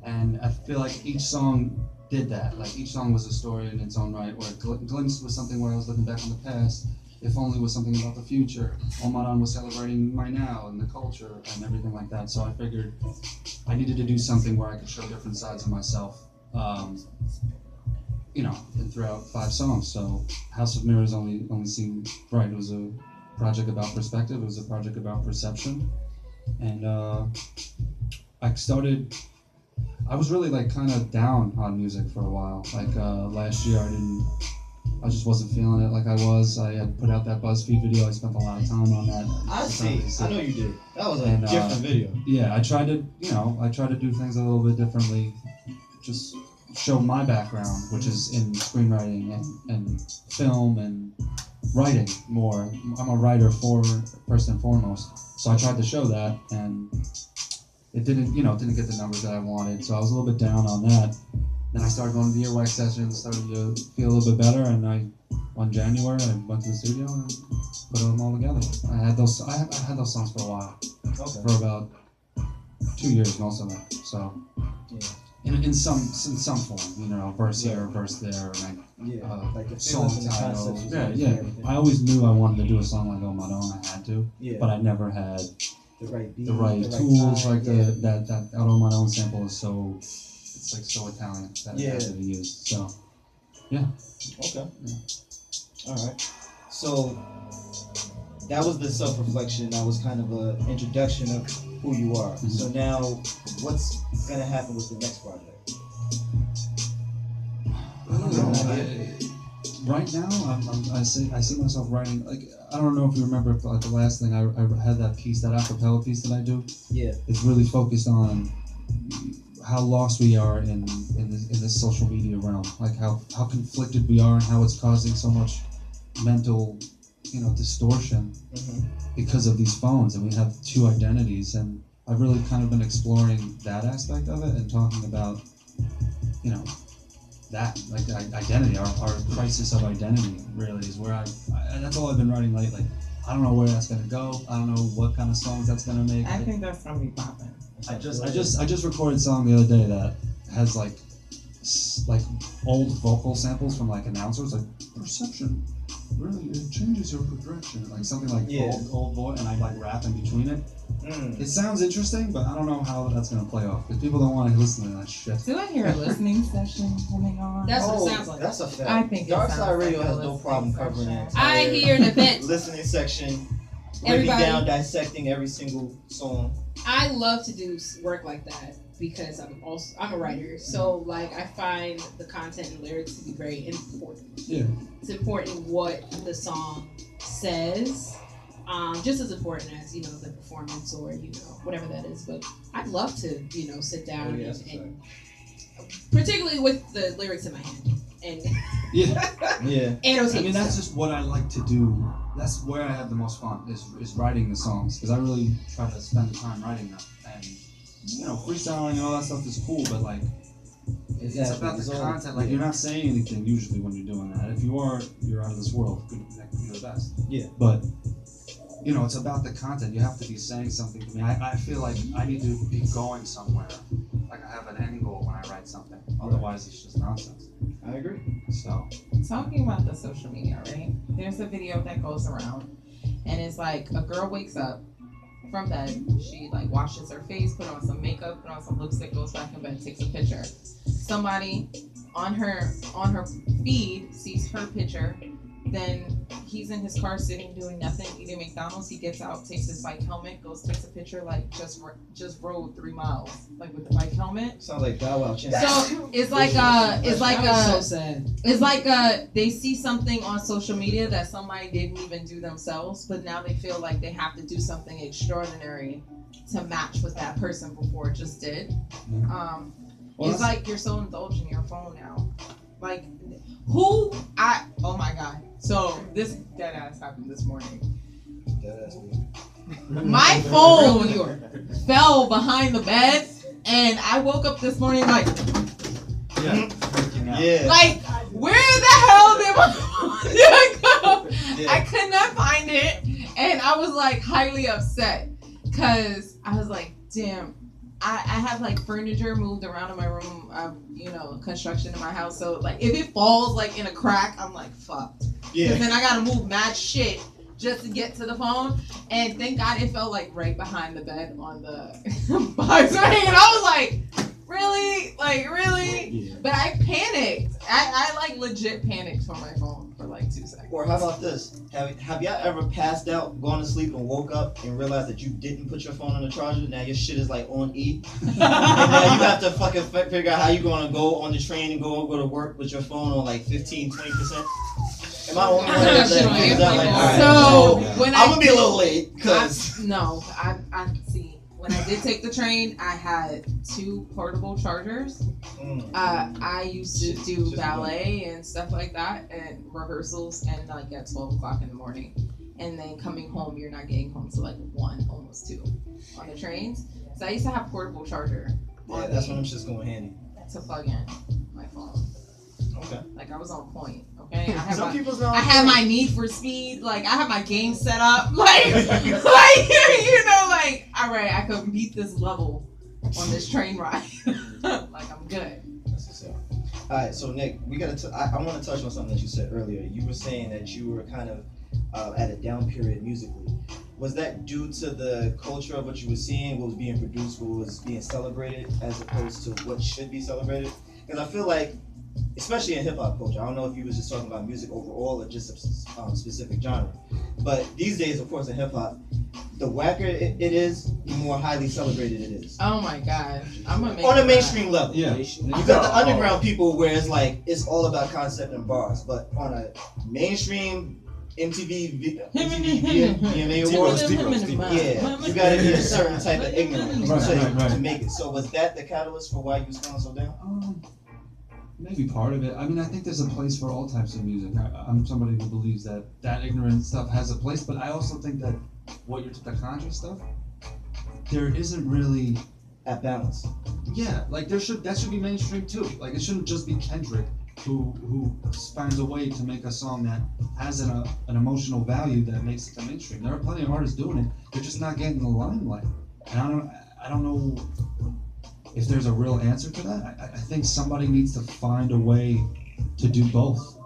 And I feel like each song did that. Like each song was a story in its own right, or Glimpse was something where I was looking back on the past. If Only was something about the future. Omadon was celebrating my now and the culture and everything like that. So I figured I needed to do something where I could show different sides of myself, and throughout 5 songs. So House of Mirrors only seemed right. It was a project about perspective. It was a project about perception. And I was really like kind of down on music for a while. Like last year I just wasn't feeling it like I was. I had put out that BuzzFeed video. I spent a lot of time on that.
I see. I know you did. That was a
And,
different video.
Yeah, I tried to do things a little bit differently. Just show my background, which is in screenwriting and film and writing more. I'm a writer first and foremost. So I tried to show that, and it didn't get the numbers that I wanted. So I was a little bit down on that. Then I started going to the earwax sessions, started to feel a little bit better, and on January, I went to the studio and put them all together. I had those songs for a while, for about 2 years, most of them. So, in some form, verse here, verse there, and
like the
song
feelings and the
title.
concepts.
Yeah. I always knew I wanted to do a song like On My Own. I had to, but I never had
the right beat,
the right tools. Like that On My Own sample is so. It's like so Italian that it has to be used. So, yeah.
Okay. Yeah. All right. So that was the self-reflection. That was kind of an introduction of who you are. Mm-hmm. So now, what's gonna happen with the next project?
I don't know. Right now, I see myself writing. Like I don't know if you remember, like the last thing I had that piece, that acapella piece that I do.
Yeah.
It's really focused on how lost we are in this social media realm, like how conflicted we are and how it's causing so much mental, distortion because of these phones, and we have 2 identities. And I've really kind of been exploring that aspect of it and talking about, that like identity, our crisis of identity really is where that's all I've been writing lately. I don't know where that's gonna go. I don't know what kind of songs that's gonna make.
I think that's gonna be popping.
I just recorded a song the other day that has like old vocal samples from like announcers, like perception really it changes your progression, like something like old voice, and I like rap in between it. It sounds interesting, but I don't know how that's gonna play off because people don't want to listen to that shit.
Do I hear a listening session coming on?
That's what it sounds like.
That's a fact.
I think
Darkside Radio has no problem covering it.
I hear an event.
Listening section, breaking down, dissecting every single song.
I love to do work like that because I'm a writer, so like I find the content and lyrics to be very important.
Yeah,
it's important what the song says just as important as the performance or whatever that is. But I'd love to sit down and particularly with the lyrics in my hand and
Yeah.
annotate.
I mean, that's just what I like to do. That's where I have the most fun is writing the songs, because I really try to spend the time writing them. And freestyling and all that stuff is cool, but like it's about the content. Like you're not saying anything usually when you're doing that. If you are, you're out of this world. You're the best.
Yeah.
But it's about the content. You have to be saying something to me. I feel like I need to be going somewhere. Like I have an end goal when I write something. Otherwise, it's just nonsense.
I agree.
So,
talking about the social media, right? There's a video that goes around, and it's like a girl wakes up from bed. She like washes her face, put on some makeup, put on some lipstick, goes back in bed, takes a picture. Somebody on her feed sees her picture. Then he's in his car sitting doing nothing, eating McDonald's. He gets out, takes his bike helmet, goes takes a picture like just rode 3 miles like with the bike helmet.
Sounds like Bow Wow.
So it's like
so sad.
It's like they see something on social media that somebody didn't even do themselves, but now they feel like they have to do something extraordinary to match what that person before just did. It's like you're so indulged in your phone now. Like oh my god. So this dead ass happened this morning. My phone fell behind the bed, and I woke up this morning like, like where the hell did my phone go? I could not find it, and I was like highly upset because I was like, damn. I have like furniture moved around in my room, construction in my house. So like if it falls like in a crack, I'm like fucked. Yeah. Cause then I gotta move mad shit just to get to the phone. And thank God it fell like right behind the bed on the box ring. And I was like, really? Like really? Yeah. But I panicked. I like legit panicked for my phone for like 2 seconds.
Or how about this? Have y'all ever passed out, gone to sleep, and woke up and realized that you didn't put your phone on the charger? Now your shit is like on E. And now you have to fucking figure out how you're gonna go on the train and go to work with your phone on like 15-20%. Am I only one that like, all right,
so when
I'm gonna be a little late because
I see. When I did take the train, I had 2 portable chargers. I used to do ballet and stuff like that, and rehearsals, and like at 12 o'clock in the morning. And then coming home, you're not getting home till like 1, almost 2 on the trains. So I used to have portable charger.
Yeah, that's when I'm just going handy.
To plug in my phone.
Okay.
Like I was on point. Okay.
I
have my need for speed. Like I have my game set up. Like like all right, I could beat this level on this train ride. Like I'm good.
That's what's up. All right, so Nick, I want to touch on something that you said earlier. You were saying that you were kind of at a down period musically. Was that due to the culture of what you were seeing, what was being produced, what was being celebrated, as opposed to what should be celebrated? Because I feel like, especially in hip-hop culture, I don't know if you was just talking about music overall or just a specific genre, but these days, of course, in hip-hop, the whacker it is, the more highly celebrated it is.
Oh my god. I'm gonna make
on a mainstream level.
Yeah.
You got the underground people where it's like, it's all about concept and bars, but on a mainstream MTV VMA Awards, you gotta be a certain type of ignorance to make it. So was that the catalyst for why you was feeling so down?
Maybe part of it. I mean, I think there's a place for all types of music. I'm somebody who believes that ignorant stuff has a place, but I also think that the conscious stuff, there isn't really
at balance.
Yeah, like that should be mainstream too. Like it shouldn't just be Kendrick who finds a way to make a song that has an emotional value that makes it to mainstream. There are plenty of artists doing it. They're just not getting the limelight. And I don't know if there's a real answer to that. I think somebody needs to find a way to do both.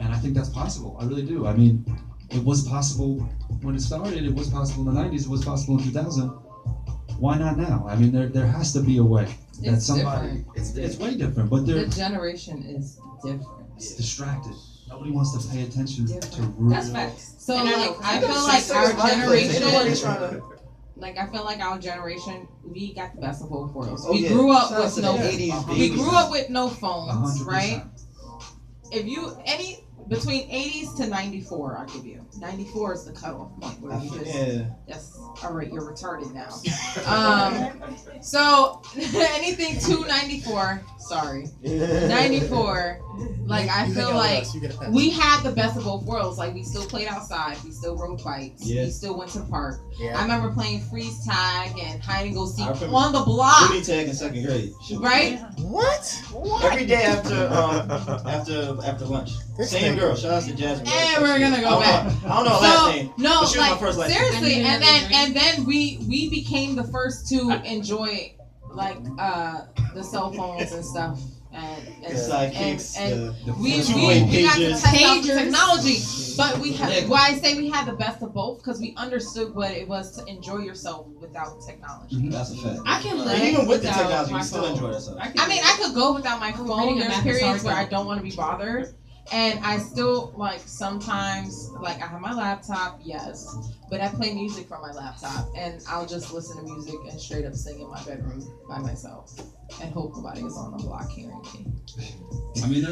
And I think that's possible. I really do. I mean, it was possible when it started. It was possible in the 90s. It was possible in 2000. Why not now? I mean, there has to be a way that somebody. It's way different, but
the generation is different.
It's distracted. Nobody wants to pay attention to real.
That's facts.
So I feel like our generation. Like I feel like our generation, we got the best of both worlds. We grew up with no 80s. We grew up with no phones, 100%. Right? If you between 80s to 94, I'll give you. 94 is the cutoff point where you just, yes, all right, you're retarded now. So anything to 94, sorry, 94, like I
You hang
feel
out with
like
us, you get a pass.
we had the best of both worlds. Like we still played outside, we still rode bikes, we still went to the park.
Yeah.
I remember playing freeze tag and hide and go seek
I remember
on the block,
Booty tag in second grade. Shit was
right?
What?
Every day after lunch.
This
Same
nigga.
girl. Shout out to Jasmine.
And we're gonna go back.
I don't know her last name.
No,
But she was
like
my first last name.
seriously,
I need
and then we became the first to enjoy like the cell phones and stuff, and
Sidekicks.
and
The
we
two-way
got to
pages.
test out the
Pagers.
technology, but we had.
Yeah.
Why I say we had the best of both because we understood what it was to enjoy yourself without technology.
That's a fact.
I can live
And even with the
without
technology,
my
you still
phone.
enjoy yourself.
I mean, I could go without my phone.
reading a
There's
math
periods
article.
where I don't want to be bothered. And I still, like, sometimes, like, I have my laptop, yes, but I play music from my laptop, and I'll just listen to music and straight up sing in my bedroom by myself, and hope nobody is on the block hearing me.
I mean,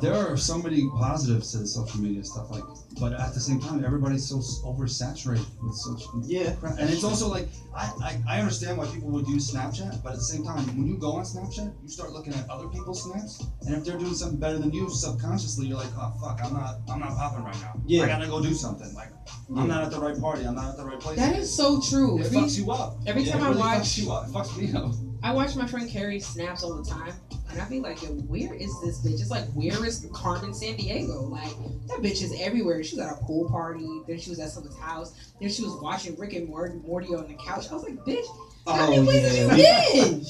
there are so many positives to the social media stuff, like, but at the same time, everybody's so oversaturated with social
Yeah.
crap. And it's also like, I understand why people would use Snapchat, but at the same time, when you go on Snapchat, you start looking at other people's snaps, and if they're doing something better than you, subconsciously, you're like, oh fuck, I'm not popping right now.
Yeah.
I gotta go do something. Like, I'm not at the right party. I'm not at the right place.
That is so true.
It fucks you up.
every
Yeah,
time
it
I
really
watch-
fucks you up. It fucks me up.
I watch my friend Carrie snaps all the time, and I be like, yo, where is this bitch? It's like, where is Carmen San Diego? Like, that bitch is everywhere. She was at a pool party, then she was at someone's house, then she was watching Rick and Morty on the couch. I was like, bitch, how many places you been?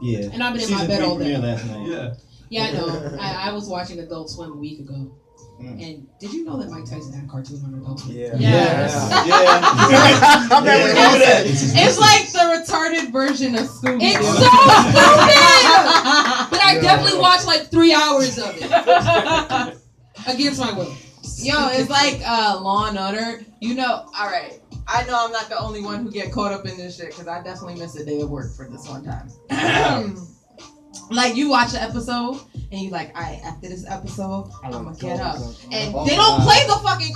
Yeah.
And I've been in my
Season
bed
3
all day.
premiere last night.
Yeah.
Yeah, I know. I was watching Adult Swim a week ago. And did you know that Mike Tyson had a cartoon on Adult Swim?
Yeah.
Yes.
Yeah.
I'm never
Yeah.
gonna do that.
It's like the retarded version of Scooby-Doo.
It's so stupid! But I definitely watched like 3 hours of it. Against my will.
Yo, it's like Law and Order. You know, all right. I know I'm not the only one who get caught up in this shit because I definitely missed a day of work for this one time. Like you watch an episode and you like, all right, after this episode, I'm gonna get up, and they don't play the fucking